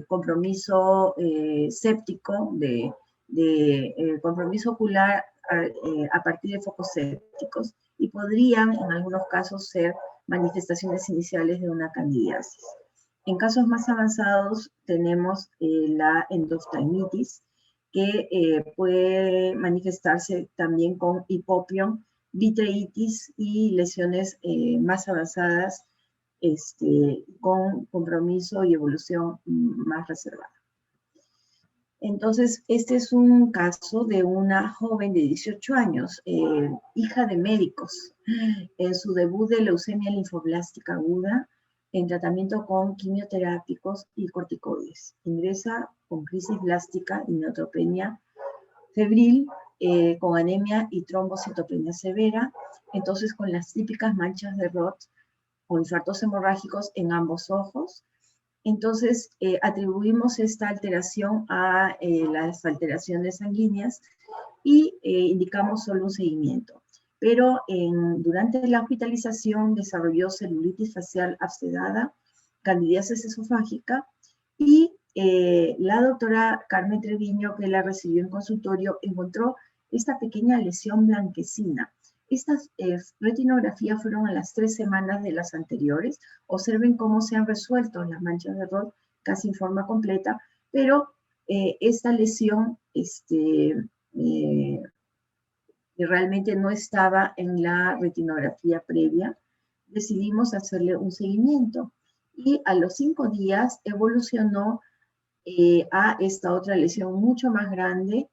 compromiso séptico, de compromiso ocular a partir de focos sépticos, y podrían en algunos casos ser manifestaciones iniciales de una candidiasis. En casos más avanzados tenemos la endoftalmitis, que puede manifestarse también con hipopión, vitreitis y lesiones más avanzadas con compromiso y evolución más reservada. Entonces, este es un caso de una joven de 18 años, hija de médicos, en su debut de leucemia linfoblástica aguda, en tratamiento con quimioterápicos y corticoides. Ingresa con crisis blástica y neutropenia febril, con anemia y trombocitopenia severa, entonces con las típicas manchas de Roth o infartos hemorrágicos en ambos ojos. Entonces, atribuimos esta alteración a las alteraciones sanguíneas y indicamos solo un seguimiento. Pero durante la hospitalización desarrolló celulitis facial abscedada, candidiasis esofágica, y la doctora Carmen Treviño, que la recibió en consultorio, encontró esta pequeña lesión blanquecina. Estas retinografías fueron a las 3 semanas de las anteriores. Observen cómo se han resuelto las manchas de Roth casi en forma completa, pero esta lesión realmente no estaba en la retinografía previa. Decidimos hacerle un seguimiento y a los 5 días evolucionó a esta otra lesión mucho más grande,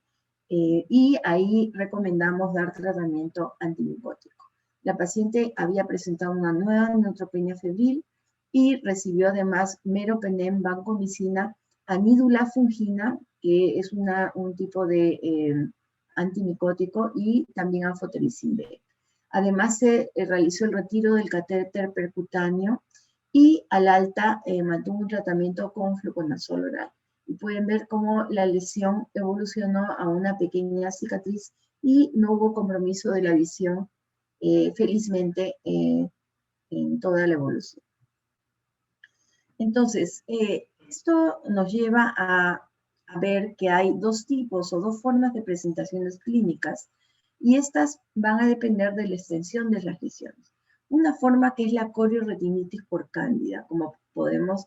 y ahí recomendamos dar tratamiento antimicótico. La paciente había presentado una nueva neutropenia febril y recibió además meropenem, vancomicina, anidula fungina, que es un tipo de antimicótico, y también anfotericin B. Además se realizó el retiro del catéter percutáneo y al alta mantuvo un tratamiento con fluconazol oral. Y pueden ver cómo la lesión evolucionó a una pequeña cicatriz y no hubo compromiso de la visión, felizmente, en toda la evolución. Entonces, esto nos lleva a ver que hay 2 tipos o 2 formas de presentaciones clínicas, y estas van a depender de la extensión de las lesiones. Una forma que es la corioretinitis por cándida, como podemos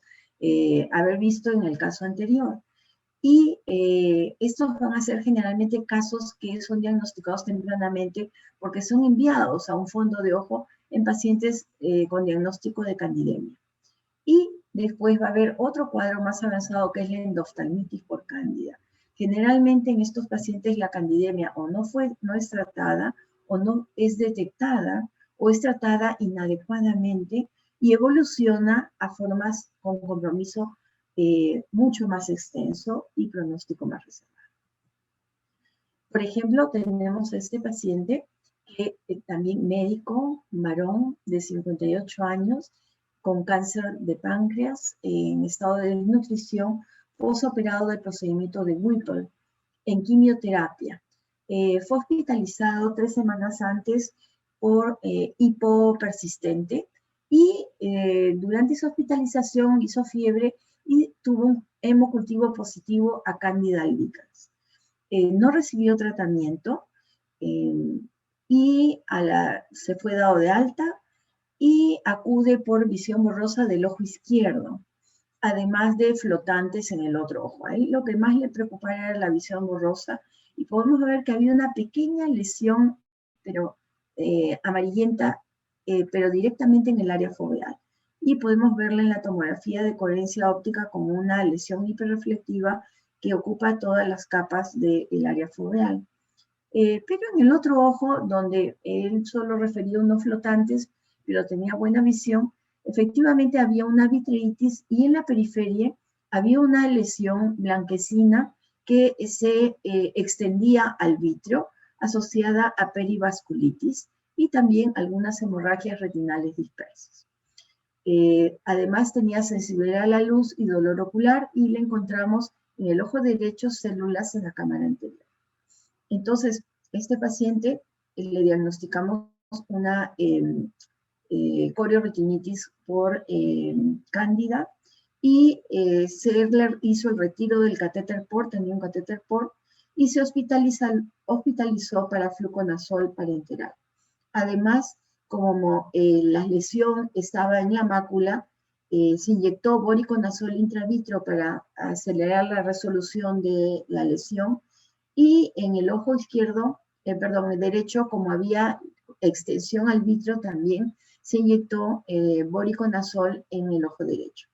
haber visto en el caso anterior. Y estos van a ser generalmente casos que son diagnosticados tempranamente porque son enviados a un fondo de ojo en pacientes con diagnóstico de candidemia. Y después va a haber otro cuadro más avanzado que es la endoftalmitis por cándida. Generalmente en estos pacientes la candidemia o no es tratada, o no es detectada, o es tratada inadecuadamente y evoluciona a formas con compromiso mucho más extenso y pronóstico más reservado. Por ejemplo, tenemos a este paciente que también médico, varón de 58 años, con cáncer de páncreas, en estado de desnutrición, postoperado del procedimiento de Whipple, en quimioterapia. Fue hospitalizado 3 semanas antes por hipo persistente, y durante esa hospitalización hizo fiebre y tuvo un hemocultivo positivo a Candida albicans. No recibió tratamiento y se fue dado de alta y acude por visión borrosa del ojo izquierdo, además de flotantes en el otro ojo. Ahí lo que más le preocupaba era la visión borrosa, y podemos ver que había una pequeña lesión, pero amarillenta, pero directamente en el área foveal. Y podemos verla en la tomografía de coherencia óptica como una lesión hiperreflectiva que ocupa todas las capas del área foveal. Pero en el otro ojo, donde él solo refería unos flotantes, pero tenía buena visión, efectivamente había una vitreitis, y en la periferia había una lesión blanquecina que se extendía al vítreo, asociada a perivasculitis, y también algunas hemorragias retinales dispersas. Además tenía sensibilidad a la luz y dolor ocular, y le encontramos en el ojo derecho células en la cámara anterior. Entonces, este paciente le diagnosticamos una corioretinitis por cándida y se le hizo el retiro del catéter POR, tenía un catéter POR, y se hospitalizó para fluconazol parenteral. Además, como la lesión estaba en la mácula, se inyectó voriconazol intravitro para acelerar la resolución de la lesión, y en el ojo izquierdo, el derecho, como había extensión al vitrio también, se inyectó voriconazol en el ojo derecho.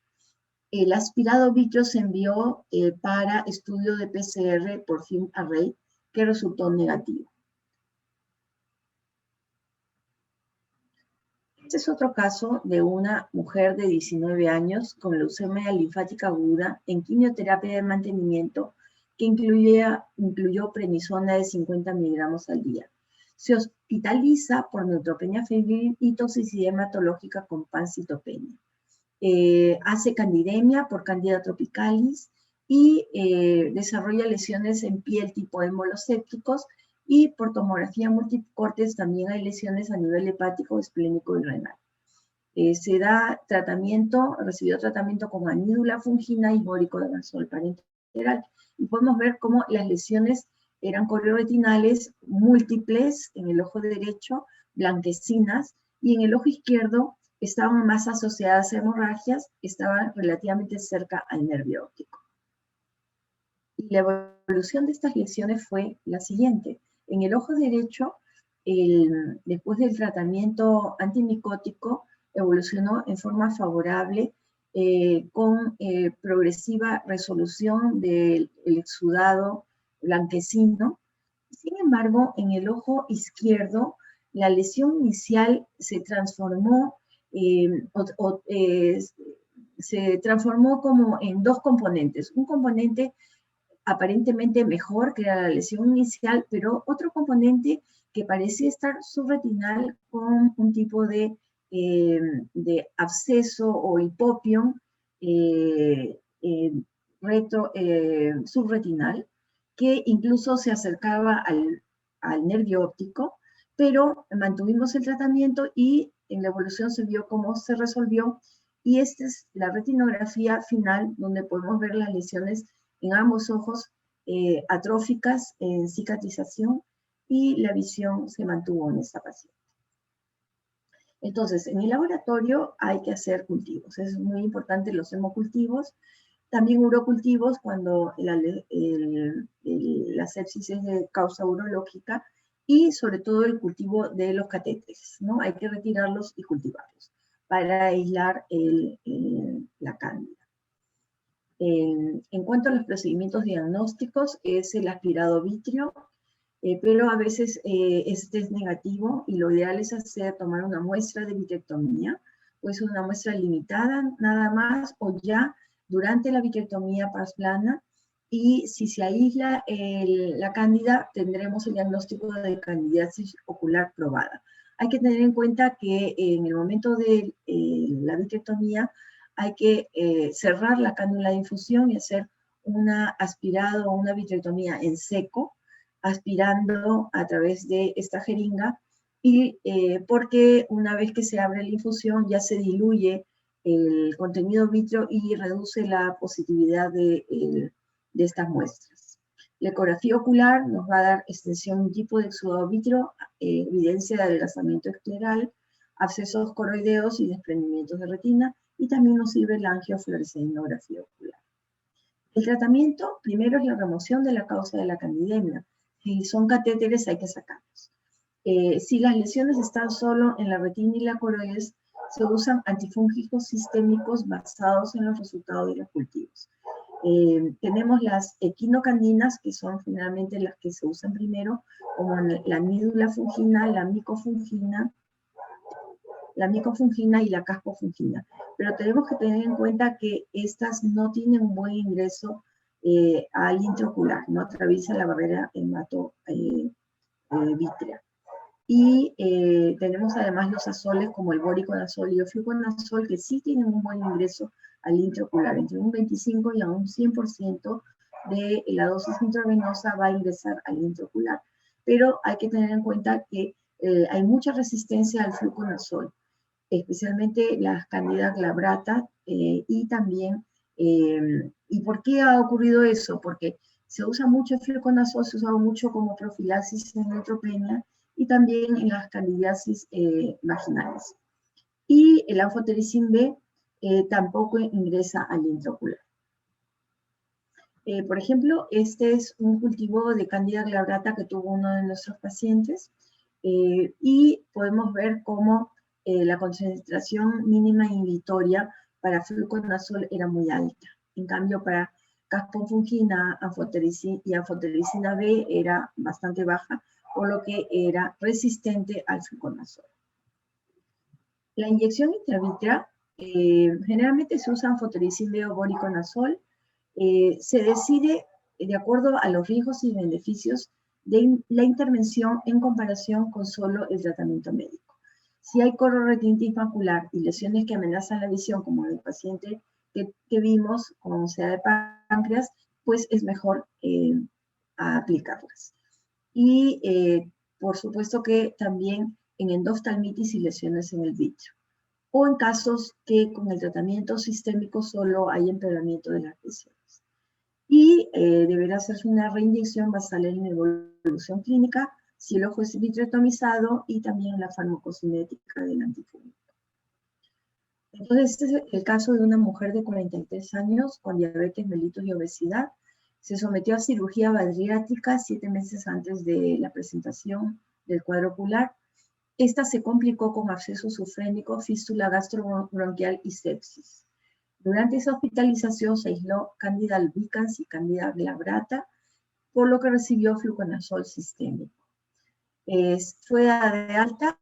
El aspirado vitrio se envió para estudio de PCR por film array, que resultó negativo. Este es otro caso de una mujer de 19 años con leucemia linfática aguda en quimioterapia de mantenimiento que incluyó prednisona de 50 miligramos al día. Se hospitaliza por neutropenia febril y toxicidad hematológica con pancitopenia. Hace candidemia por Candida tropicalis y desarrolla lesiones en piel tipo hemolosépticos, y por tomografía multicortes también hay lesiones a nivel hepático, esplénico y renal. Se da tratamiento, recibió tratamiento con anídula fungina y voriconazol parenteral. Y podemos ver cómo las lesiones eran corioretinales múltiples en el ojo derecho, blanquecinas, y en el ojo izquierdo estaban más asociadas a hemorragias, estaban relativamente cerca al nervio óptico. Y la evolución de estas lesiones fue la siguiente. En el ojo derecho, después del tratamiento antimicótico, evolucionó en forma favorable con progresiva resolución del exudado blanquecino. Sin embargo, en el ojo izquierdo, la lesión inicial se transformó como en dos componentes. Un componente aparentemente mejor, que era la lesión inicial, pero otro componente que parecía estar subretinal con un tipo de absceso o hipopión subretinal, que incluso se acercaba al nervio óptico, pero mantuvimos el tratamiento y en la evolución se vio cómo se resolvió, y esta es la retinografía final, donde podemos ver las lesiones en ambos ojos atróficas en cicatrización, y la visión se mantuvo en esta paciente. Entonces, en el laboratorio hay que hacer cultivos. Es muy importante los hemocultivos, también urocultivos cuando la sepsis es de causa urológica, y sobre todo el cultivo de los catéteres, ¿no? Hay que retirarlos y cultivarlos para aislar la cándida. En cuanto a los procedimientos diagnósticos, es el aspirado vitrio, pero a veces este es negativo, y lo ideal es tomar una muestra de vitrectomía, pues una muestra limitada nada más, o ya durante la vitrectomía pasplana, y si se aísla la cándida, tendremos el diagnóstico de candidiasis ocular probada. Hay que tener en cuenta que en el momento de la vitrectomía hay que cerrar la cánula de infusión y hacer una aspirado o una vitrectomía en seco, aspirando a través de esta jeringa, y porque una vez que se abre la infusión ya se diluye el contenido vítreo y reduce la positividad de estas muestras. La ecografía ocular nos va a dar extensión de un tipo de exudado vítreo, evidencia de adelgazamiento escleral, abscesos coroideos y desprendimientos de retina, y también nos sirve la angiofluoresceinografía ocular. El tratamiento primero es la remoción de la causa de la candidemia. Si son catéteres, hay que sacarlos. Si las lesiones están solo en la retina y la coroides, se usan antifúngicos sistémicos basados en los resultados de los cultivos. Tenemos las equinocandinas, que son generalmente las que se usan primero, como la anídula fungina, la micofungina y la caspofungina. Pero tenemos que tener en cuenta que estas no tienen un buen ingreso al intraocular, no atraviesan la barrera hematovítrea. Y tenemos además los azoles como el voriconazol y el fluconazol, que sí tienen un buen ingreso al intraocular, entre un 25 y a un 100% de la dosis intravenosa va a ingresar al intraocular. Pero hay que tener en cuenta que hay mucha resistencia al fluconazol, especialmente las Candida glabrata, y también, ¿y por qué ha ocurrido eso? Porque se usa mucho el fluconazol, se usa mucho como profilaxis en neutropenia y también en las candidiasis vaginales. Y el anfotericin B tampoco ingresa al intraocular. Por ejemplo, este es un cultivo de Candida glabrata que tuvo uno de nuestros pacientes, y podemos ver cómo la concentración mínima inhibitoria para fluconazol era muy alta. En cambio, para caspofungina y anfotericina B era bastante baja, por lo que era resistente al fluconazol. La inyección intravítrea, generalmente se usa anfotericin B o voriconazol. Se decide de acuerdo a los riesgos y beneficios de la intervención en comparación con solo el tratamiento médico. Si hay corroretinitis macular y lesiones que amenazan la visión, como el paciente que vimos con CA de páncreas, pues es mejor aplicarlas. Y por supuesto que también en endoftalmitis y lesiones en el vítreo, o en casos que con el tratamiento sistémico solo hay empeoramiento de las lesiones. Y deberá hacerse una reinyección basal en la evolución clínica si el ojo es vitrectomizado, y también la farmacocinética del antifúngico. Entonces, este es el caso de una mujer de 43 años con diabetes mellitus y obesidad. Se sometió a cirugía bariátrica 7 meses antes de la presentación del cuadro ocular. Esta se complicó con absceso sufrénico, fístula gastrobronquial y sepsis. Durante esa hospitalización se aisló Candida albicans y Candida glabrata, por lo que recibió fluconazol sistémico. Fue de alta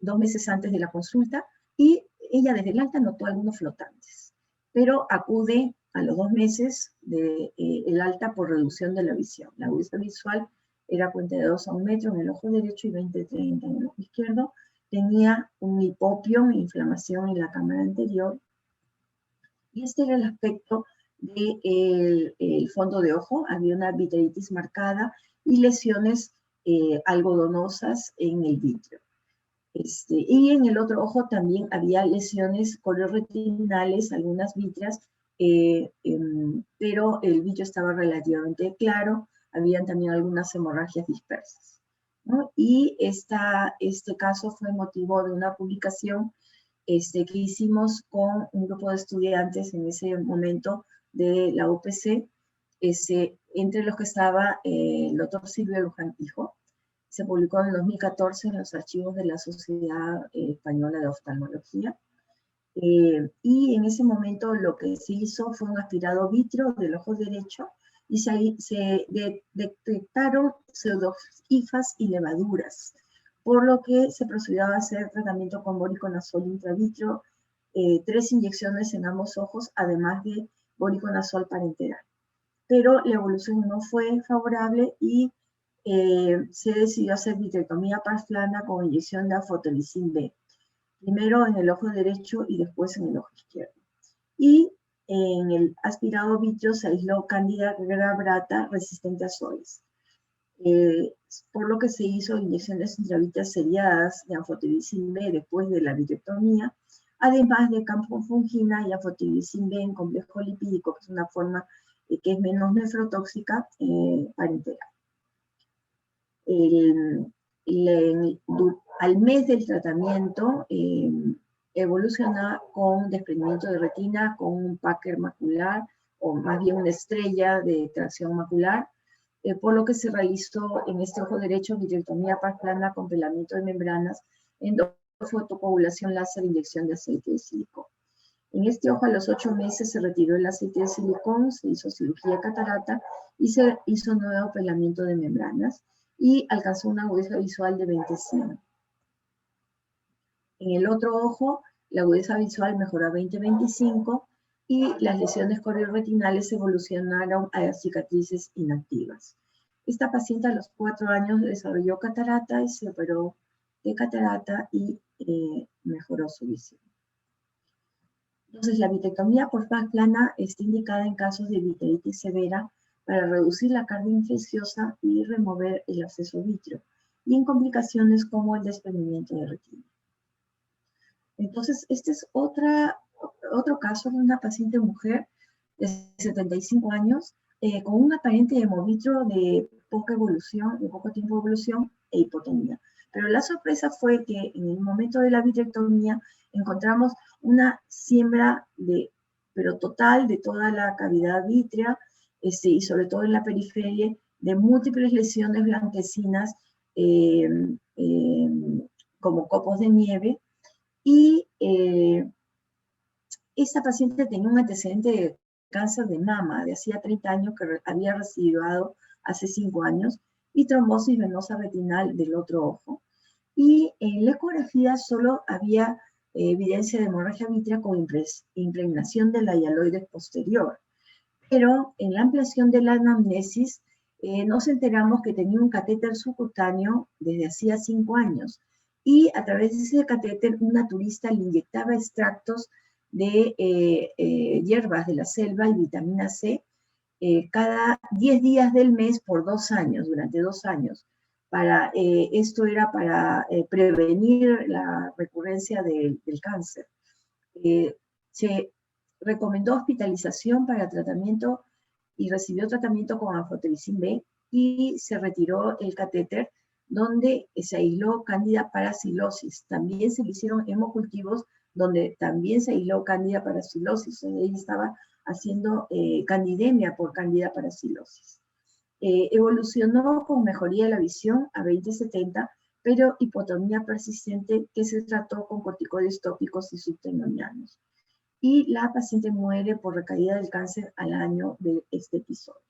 2 meses antes de la consulta y ella desde el alta notó algunos flotantes, pero acude a los 2 meses del alta por reducción de la visión. La agudeza visual era 42 a 1 metro en el ojo derecho y 20-30 en el ojo izquierdo. Tenía un hipopión, inflamación en la cámara anterior. Y este era el aspecto del fondo de ojo. Había una vitritis marcada y lesiones algodonosas en el vítreo. Y en el otro ojo también había lesiones corioretinales, algunas vítreas, pero el vítreo estaba relativamente claro. Habían también algunas hemorragias dispersas, ¿no? Y este caso fue motivo de una publicación que hicimos con un grupo de estudiantes en ese momento de la UPC, entre los que estaba el doctor Silvio Luján Hijo. Se publicó en el 2014 en los archivos de la Sociedad Española de Oftalmología. Y en ese momento lo que se hizo fue un aspirado vítreo del ojo derecho y se detectaron pseudofifas y levaduras, por lo que se procedió a hacer tratamiento con voriconazol intravítreo, 3 inyecciones en ambos ojos, además de voriconazol parenteral. Pero la evolución no fue favorable y se decidió hacer vitrectomía parplana con inyección de anfotericin B, primero en el ojo derecho y después en el ojo izquierdo. Y en el aspirado vítreo se aisló Candida glabrata resistente a soles, por lo que se hizo inyecciones intravítreas seriadas de anfotericin B después de la vitrectomía, además de campofungina y anfotericin B en complejo lipídico, que es una forma que es menos nefrotóxica, parenteral. Al mes del tratamiento evoluciona con desprendimiento de retina, con un Packer macular, o más bien una estrella de tracción macular, por lo que se realizó en este ojo derecho vitrectomía parplana con pelamiento de membranas, endofotocoagulación láser, inyección de aceite de silicón. En este ojo a los 8 meses se retiró el aceite de silicón, se hizo cirugía catarata y se hizo nuevo pelamiento de membranas y alcanzó una agudeza visual de 20/100. En el otro ojo, la agudeza visual mejoró a 20/25 y las lesiones corioretinales evolucionaron a cicatrices inactivas. Esta paciente a los 4 años desarrolló catarata y se operó de catarata y mejoró su visión. Entonces, la vitrectomía por faz plana está indicada en casos de vitritis severa para reducir la carga infecciosa y remover el absceso vítreo, y en complicaciones como el desprendimiento de retina. Entonces, este es otro caso de una paciente mujer de 75 años con un aparente hemovitro de poca evolución, de poco tiempo de evolución e hipotonía. Pero la sorpresa fue que en el momento de la vitrectomía encontramos una siembra pero total de toda la cavidad vítrea, y sobre todo en la periferia, de múltiples lesiones blanquecinas como copos de nieve, y esta paciente tenía un antecedente de cáncer de mama de hacía 30 años que había recibido hace 5 años, y trombosis venosa retinal del otro ojo. Y en la ecografía solo había evidencia de hemorragia vítrea con impregnación de la hialoides posterior. Pero en la ampliación de la anamnesis nos enteramos que tenía un catéter subcutáneo desde hacía 5 años. Y a través de ese catéter, un naturista le inyectaba extractos de hierbas de la selva y vitamina C cada 10 días del mes por 2 años, durante 2 años. Esto era para prevenir la recurrencia del cáncer. Se recomendó hospitalización para tratamiento y recibió tratamiento con anfotericin B, y se retiró el catéter donde se aisló Candida parasilosis. También se le hicieron hemocultivos donde también se aisló Candida parasilosis. Ella estaba haciendo candidemia por Candida parasilosis. Evolucionó con mejoría de la visión a 20/70, pero hipotonía persistente que se trató con corticoides tópicos y subtenonianos. Y la paciente muere por recaída del cáncer al año de este episodio.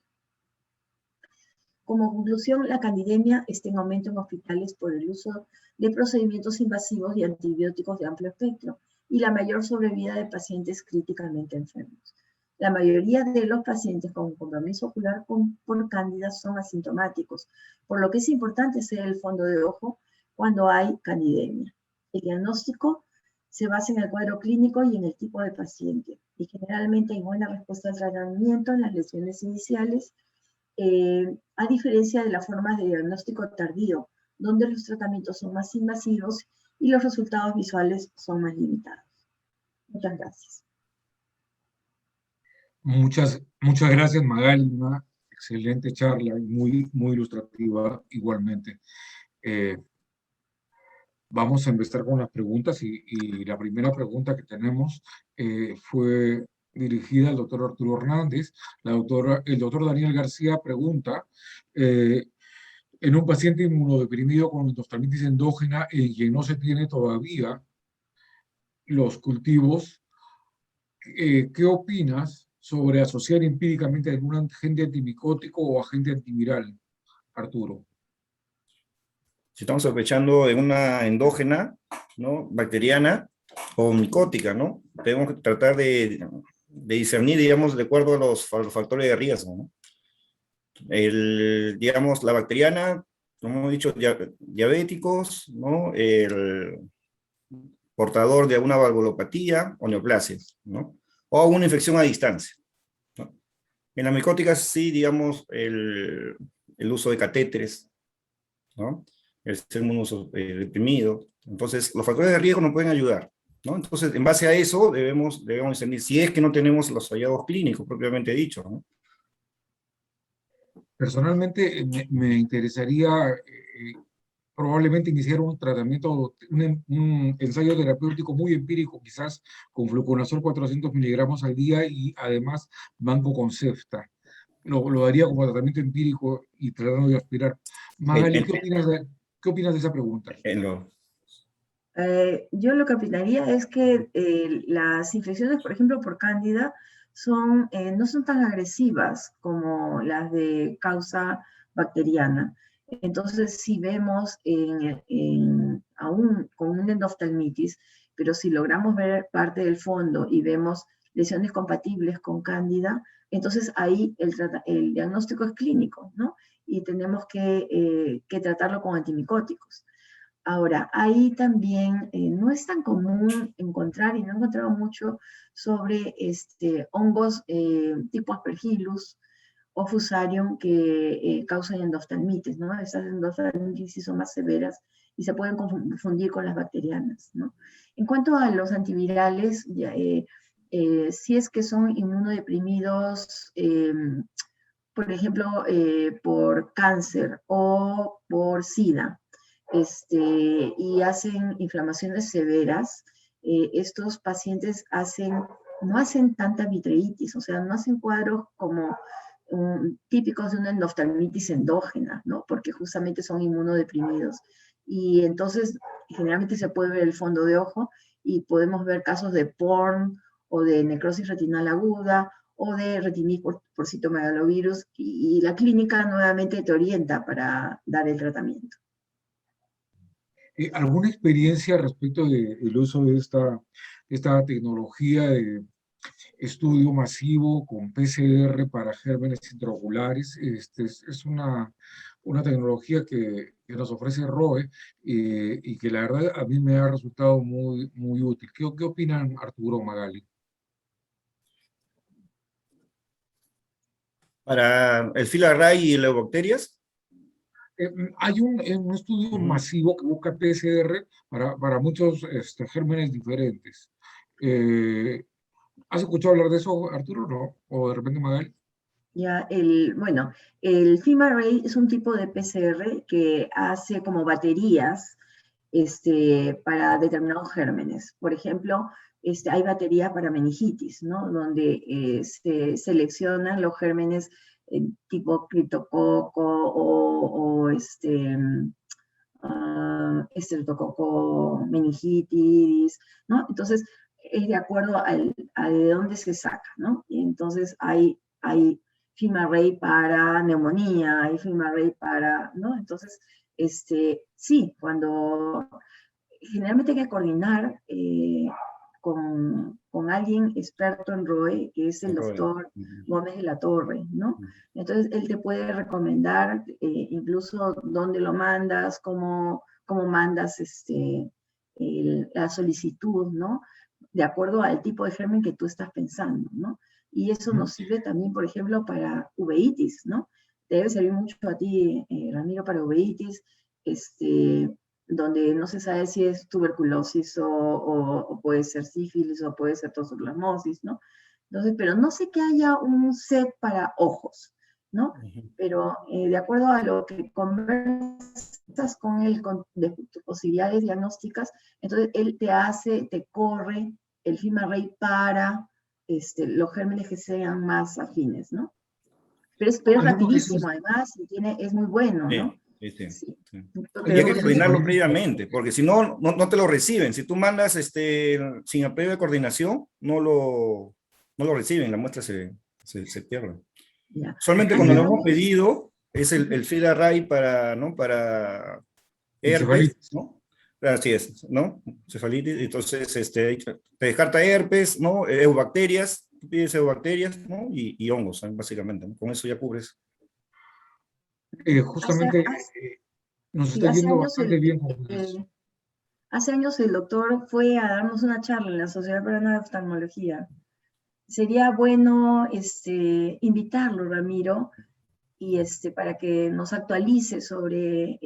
Como conclusión, la candidemia está en aumento en hospitales por el uso de procedimientos invasivos y antibióticos de amplio espectro, y la mayor sobrevida de pacientes críticamente enfermos. La mayoría de los pacientes con compromiso ocular por cándida son asintomáticos, por lo que es importante hacer el fondo de ojo cuando hay candidemia. El diagnóstico se basa en el cuadro clínico y en el tipo de paciente, y generalmente hay buena respuesta al tratamiento en las lesiones iniciales, a diferencia de las formas de diagnóstico tardío, donde los tratamientos son más invasivos y los resultados visuales son más limitados. Muchas gracias. Muchas gracias, Magali. Una excelente charla y muy ilustrativa igualmente. Vamos a empezar con las preguntas, y la primera pregunta que tenemos fue dirigida al doctor Arturo Hernández. El doctor Daniel García pregunta, en un paciente inmunodeprimido con endoftalmitis endógena en quien no se tiene todavía los cultivos, ¿qué opinas sobre asociar empíricamente algún agente antimicótico o agente antiviral, Arturo? Si estamos sospechando de una endógena, ¿no?, bacteriana o micótica, ¿no?, tenemos que tratar de discernir, digamos, de acuerdo a los factores de riesgo, ¿no? Digamos, la bacteriana, como hemos dicho, diabéticos, ¿no?, el portador de una valvulopatía o neoplasias, ¿no?, o una infección a distancia, ¿no? En las micóticas sí, digamos, el uso de catéteres, ¿no?, el ser inmunodeprimido. Entonces, los factores de riesgo nos pueden ayudar, ¿no? Entonces, en base a eso, debemos discernir, si es que no tenemos los hallazgos clínicos propiamente dicho, ¿no? Personalmente, me interesaría probablemente iniciar un tratamiento, un ensayo terapéutico muy empírico, quizás con fluconazol 400 miligramos al día y además banco con Cefta. Lo daría como tratamiento empírico y tratando de aspirar. Magali, ¿qué opinas de esa pregunta? Yo lo que opinaría es que las infecciones, por ejemplo, por cándida, no son tan agresivas como las de causa bacteriana. Entonces, si vemos aún con una endoftalmitis, pero si logramos ver parte del fondo y vemos lesiones compatibles con cándida, entonces ahí el diagnóstico es clínico, ¿no? Y tenemos que tratarlo con antimicóticos. Ahora, ahí también no es tan común encontrar, y no he encontrado mucho sobre hongos tipo Aspergillus o Fusarium que causan endoftalmitis, ¿no? Estas endoftalmitis sí son más severas y se pueden confundir con las bacterianas, ¿no? En cuanto a los antivirales, si es que son inmunodeprimidos, por ejemplo, por cáncer o por SIDA, y hacen inflamaciones severas, estos pacientes no hacen tanta vitreitis, o sea, no hacen cuadros como típicos de una endoftalmitis endógena, ¿no? Porque justamente son inmunodeprimidos. Y entonces, generalmente se puede ver el fondo de ojo y podemos ver casos de PORN o de necrosis retinal aguda o de retinitis por citomegalovirus, y la clínica nuevamente te orienta para dar el tratamiento. ¿Alguna experiencia respecto del uso de esta tecnología de estudio masivo con PCR para gérmenes intraoculares? Es una tecnología que nos ofrece ROE y que la verdad a mí me ha resultado muy, muy útil. ¿Qué opinan Arturo, Magali? Para el filarray y leucobacterias. Hay un estudio masivo que busca PCR para muchos gérmenes diferentes. ¿Has escuchado hablar de eso, Arturo, no? ¿O de repente, Magali? Ya, bueno, el FIMARRAY es un tipo de PCR que hace como baterías para determinados gérmenes. Por ejemplo, hay baterías para meningitis, ¿no? Donde se seleccionan los gérmenes tipo criptococo o estreptococo meningitis, ¿no? Entonces, es de acuerdo a de dónde se saca, ¿no? Y entonces hay FIMARRAY para neumonía, hay FIMARRAY para, ¿no? Entonces, sí, generalmente hay que coordinar con alguien experto en ROE, que es el doctor Gómez de la Torre, ¿no? Entonces, él te puede recomendar incluso dónde lo mandas, cómo mandas la solicitud, ¿no? De acuerdo al tipo de germen que tú estás pensando, ¿no? Y eso nos sirve también, por ejemplo, para uveitis, ¿no? Te debe servir mucho a ti, Ramiro, para uveitis, donde no se sabe si es tuberculosis o puede ser sífilis o puede ser toxoplasmosis, ¿no? Entonces, pero no sé que haya un set para ojos, ¿no? Pero de acuerdo a lo que conversas con él de tus posibilidades diagnósticas, entonces él te corre el FIMARRAY para los gérmenes que sean más afines, ¿no? Pero es rapidísimo, además, y es muy bueno, ¿no? Sí. Sí. Y hay que coordinarlo previamente, porque si no, no te lo reciben. Si tú mandas sin la previa coordinación, no lo reciben, la muestra se pierde. Ya. Solamente cuando lo hemos pedido, es el FILARRAY para herpes, ¿no? Así es, ¿no? Cefalitis, entonces te descarta herpes, ¿no? Eubacterias, tú pides eubacterias, ¿no? Y hongos, básicamente, ¿no? Con eso ya cubres. Justamente nos está yendo bastante bien con eso. Hace años el doctor fue a darnos una charla en la Sociedad Peruana de Oftalmología. Sería bueno invitarlo, Ramiro, y para que nos actualice sobre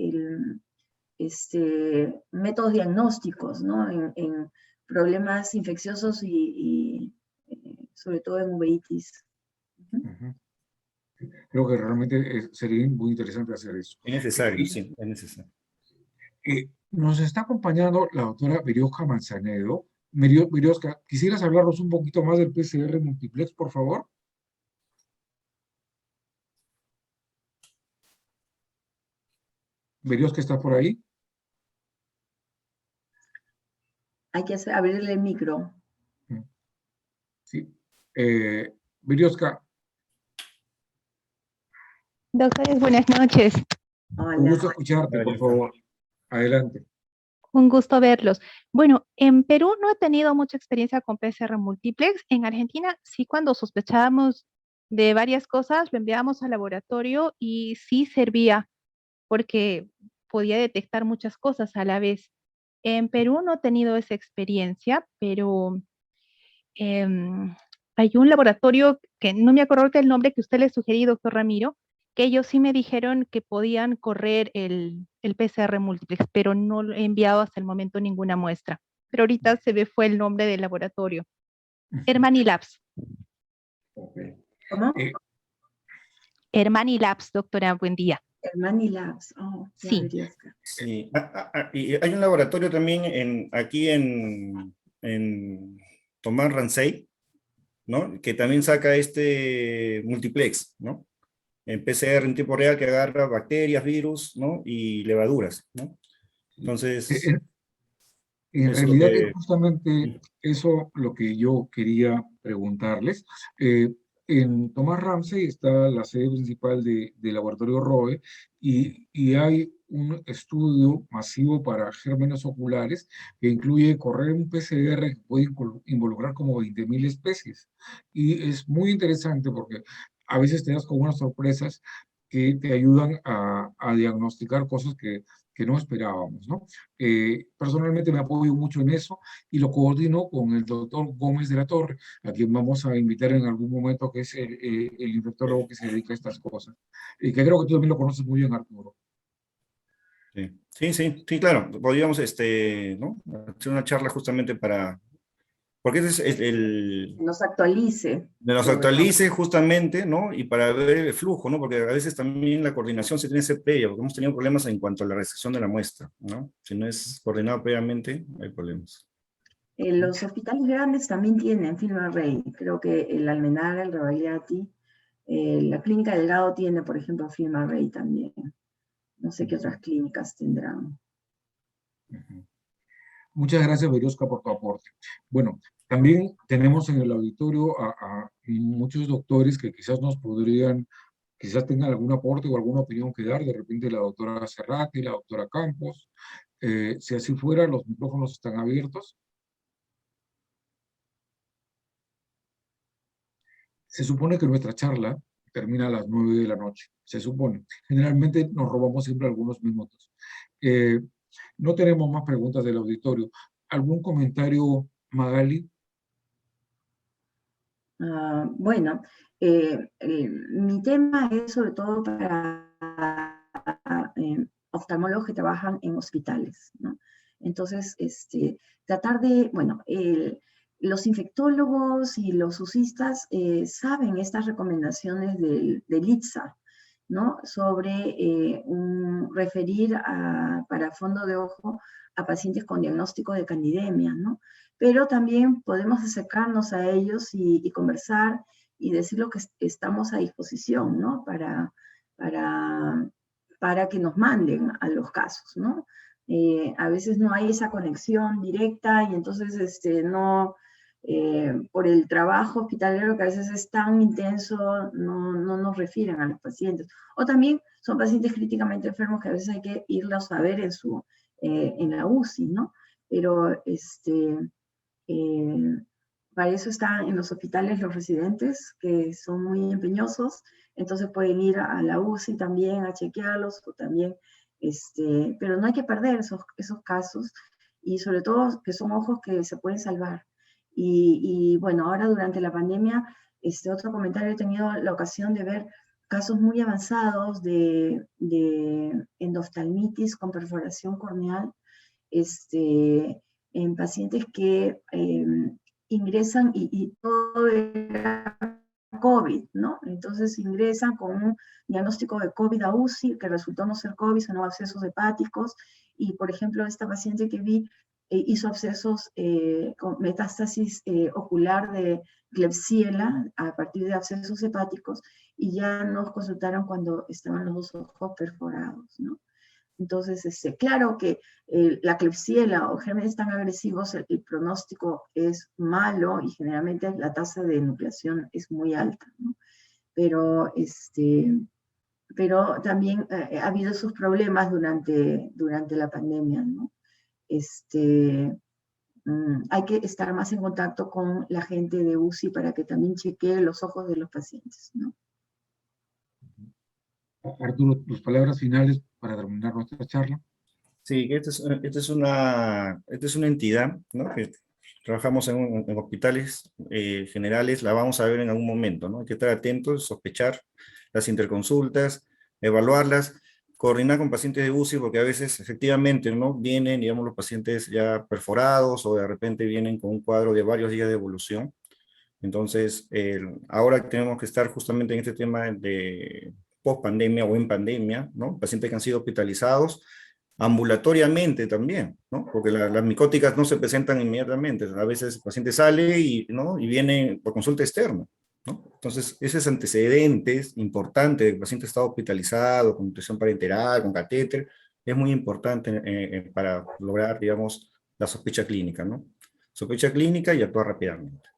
métodos diagnósticos, ¿no? En problemas infecciosos y sobre todo en uveitis. Creo que realmente sería muy interesante hacer eso. Es necesario, sí, es necesario. Nos está acompañando la doctora Veriosca Manzanedo. Veriosca, ¿quisieras hablarnos un poquito más del PCR multiplex, por favor? Veriosca, ¿estás por ahí? Hay que abrirle el micro. Sí. Veriosca. Doctores, buenas noches. Hola. Un gusto escucharte, por favor. Adelante. Un gusto verlos. Bueno, en Perú no he tenido mucha experiencia con PCR multiplex. En Argentina sí, cuando sospechábamos de varias cosas, lo enviábamos al laboratorio y sí servía, porque podía detectar muchas cosas a la vez. En Perú no he tenido esa experiencia, pero hay un laboratorio que no me acuerdo ahorita el nombre que usted le sugerí, doctor Ramiro, que ellos sí me dijeron que podían correr el PCR múltiplex, pero no he enviado hasta el momento ninguna muestra. Pero ahorita se me fue el nombre del laboratorio. Hermani Labs. Okay. ¿Cómo? Hermani Labs, doctora, buen día. Hermani Labs. Oh, ya Sí. verías. Sí. Y hay un laboratorio también aquí en Tomás Rancey, ¿no? Que también saca este multiplex, ¿no? En PCR en tiempo real que agarra bacterias, virus, ¿no? Y levaduras, ¿no? Entonces, En eso es lo realidad es que... justamente eso lo que yo quería preguntarles. En Thomas Ramsey está la sede principal del laboratorio ROE y hay un estudio masivo para gérmenes oculares que incluye correr un PCR que puede involucrar como 20.000 especies. Y es muy interesante porque a veces te das con unas sorpresas que te ayudan a diagnosticar cosas que no esperábamos, ¿no? Personalmente me apoyo mucho en eso y lo coordino con el doctor Gómez de la Torre, a quien vamos a invitar en algún momento, que es el infectólogo que se dedica a estas cosas. Y que creo que tú también lo conoces muy bien, Arturo. Sí, claro. Podríamos, ¿no? Hacer una charla justamente porque ese es Nos actualice. de nos actualice justamente, ¿no? Y para ver el flujo, ¿no? Porque a veces también la coordinación se tiene que ser previa, porque hemos tenido problemas en cuanto a la recepción de la muestra, ¿no? Si no es coordinado previamente, hay problemas. Los hospitales grandes también tienen FilmArray. Creo que el Almenara, el Rebagliati, la Clínica Delgado tiene, por ejemplo, FilmArray también. No sé qué otras clínicas tendrán. Muchas gracias, Berusca, por tu aporte. Bueno, también tenemos en el auditorio a muchos doctores que quizás tengan algún aporte o alguna opinión que dar, de repente la doctora Cerrati, la doctora Campos. Si así fuera, los micrófonos están abiertos. Se supone que nuestra charla termina a las 9 de la noche, se supone. Generalmente nos robamos siempre algunos minutos. No tenemos más preguntas del auditorio. ¿Algún comentario, Magali? Bueno, mi tema es sobre todo para oftalmólogos que trabajan en hospitales, ¿no? Entonces, tratar de, bueno, los infectólogos y los usistas saben estas recomendaciones del ITSA, ¿no? Sobre referir para fondo de ojo a pacientes con diagnóstico de candidemia, ¿no? Pero también podemos acercarnos a ellos y conversar y decir lo que estamos a disposición, ¿no? Para que nos manden a los casos, ¿no? A veces no hay esa conexión directa y entonces no, por el trabajo hospitalero que a veces es tan intenso, no nos refieren a los pacientes. O también son pacientes críticamente enfermos que a veces hay que irlos a ver en la UCI, ¿no? Pero para eso están en los hospitales los residentes, que son muy empeñosos, entonces pueden ir a la UCI también a chequearlos, o también, pero no hay que perder esos casos, y sobre todo que son ojos que se pueden salvar. Y bueno, ahora durante la pandemia, otro comentario, he tenido la ocasión de ver casos muy avanzados de endoftalmitis con perforación corneal, en pacientes que ingresan y todo era COVID, ¿no? Entonces ingresan con un diagnóstico de COVID a UCI, que resultó no ser COVID, sino abscesos hepáticos, y por ejemplo, esta paciente que vi hizo abscesos con metástasis ocular de Klebsiella a partir de abscesos hepáticos, y ya nos consultaron cuando estaban los dos ojos perforados, ¿no? Entonces, claro que la Klebsiella o gérmenes tan agresivos, el pronóstico es malo y generalmente la tasa de nucleación es muy alta, ¿no? Pero, pero también ha habido esos problemas durante la pandemia, ¿no? Hay que estar más en contacto con la gente de UCI para que también chequee los ojos de los pacientes, ¿no? Arturo, tus palabras finales para terminar nuestra charla. Sí, esta es una entidad, ¿no? Que trabajamos en hospitales generales, la vamos a ver en algún momento, ¿no? Hay que estar atentos, sospechar las interconsultas, evaluarlas, coordinar con pacientes de UCI, porque a veces efectivamente, ¿no? Vienen, digamos, los pacientes ya perforados o de repente vienen con un cuadro de varios días de evolución. Entonces, ahora tenemos que estar justamente en este tema de post-pandemia o en pandemia, ¿no? Pacientes que han sido hospitalizados, ambulatoriamente también, ¿no? Porque las micóticas no se presentan inmediatamente. A veces el paciente sale y, ¿no? Y viene por consulta externa, ¿no? Entonces, esos antecedentes importantes, el paciente está hospitalizado, con nutrición parenteral, con catéter, es muy importante para lograr, digamos, la sospecha clínica, ¿no? Sospecha clínica y actuar rápidamente.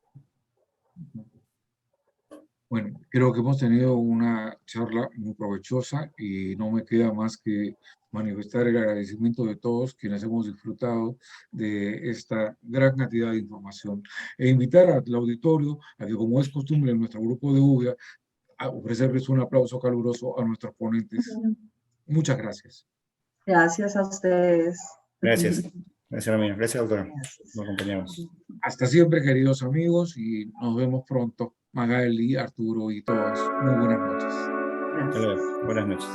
Bueno, creo que hemos tenido una charla muy provechosa y no me queda más que manifestar el agradecimiento de todos quienes hemos disfrutado de esta gran cantidad de información e invitar al auditorio a que, como es costumbre en nuestro grupo de UVIA, a ofrecerles un aplauso caluroso a nuestros ponentes. Muchas gracias. Gracias a ustedes. Gracias. Gracias, Ramiro. Gracias, doctora. Gracias. Nos acompañamos. Hasta siempre, queridos amigos, y nos vemos pronto. Magali, Arturo y todos. Muy buenas noches. Gracias. Buenas noches.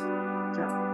Chao.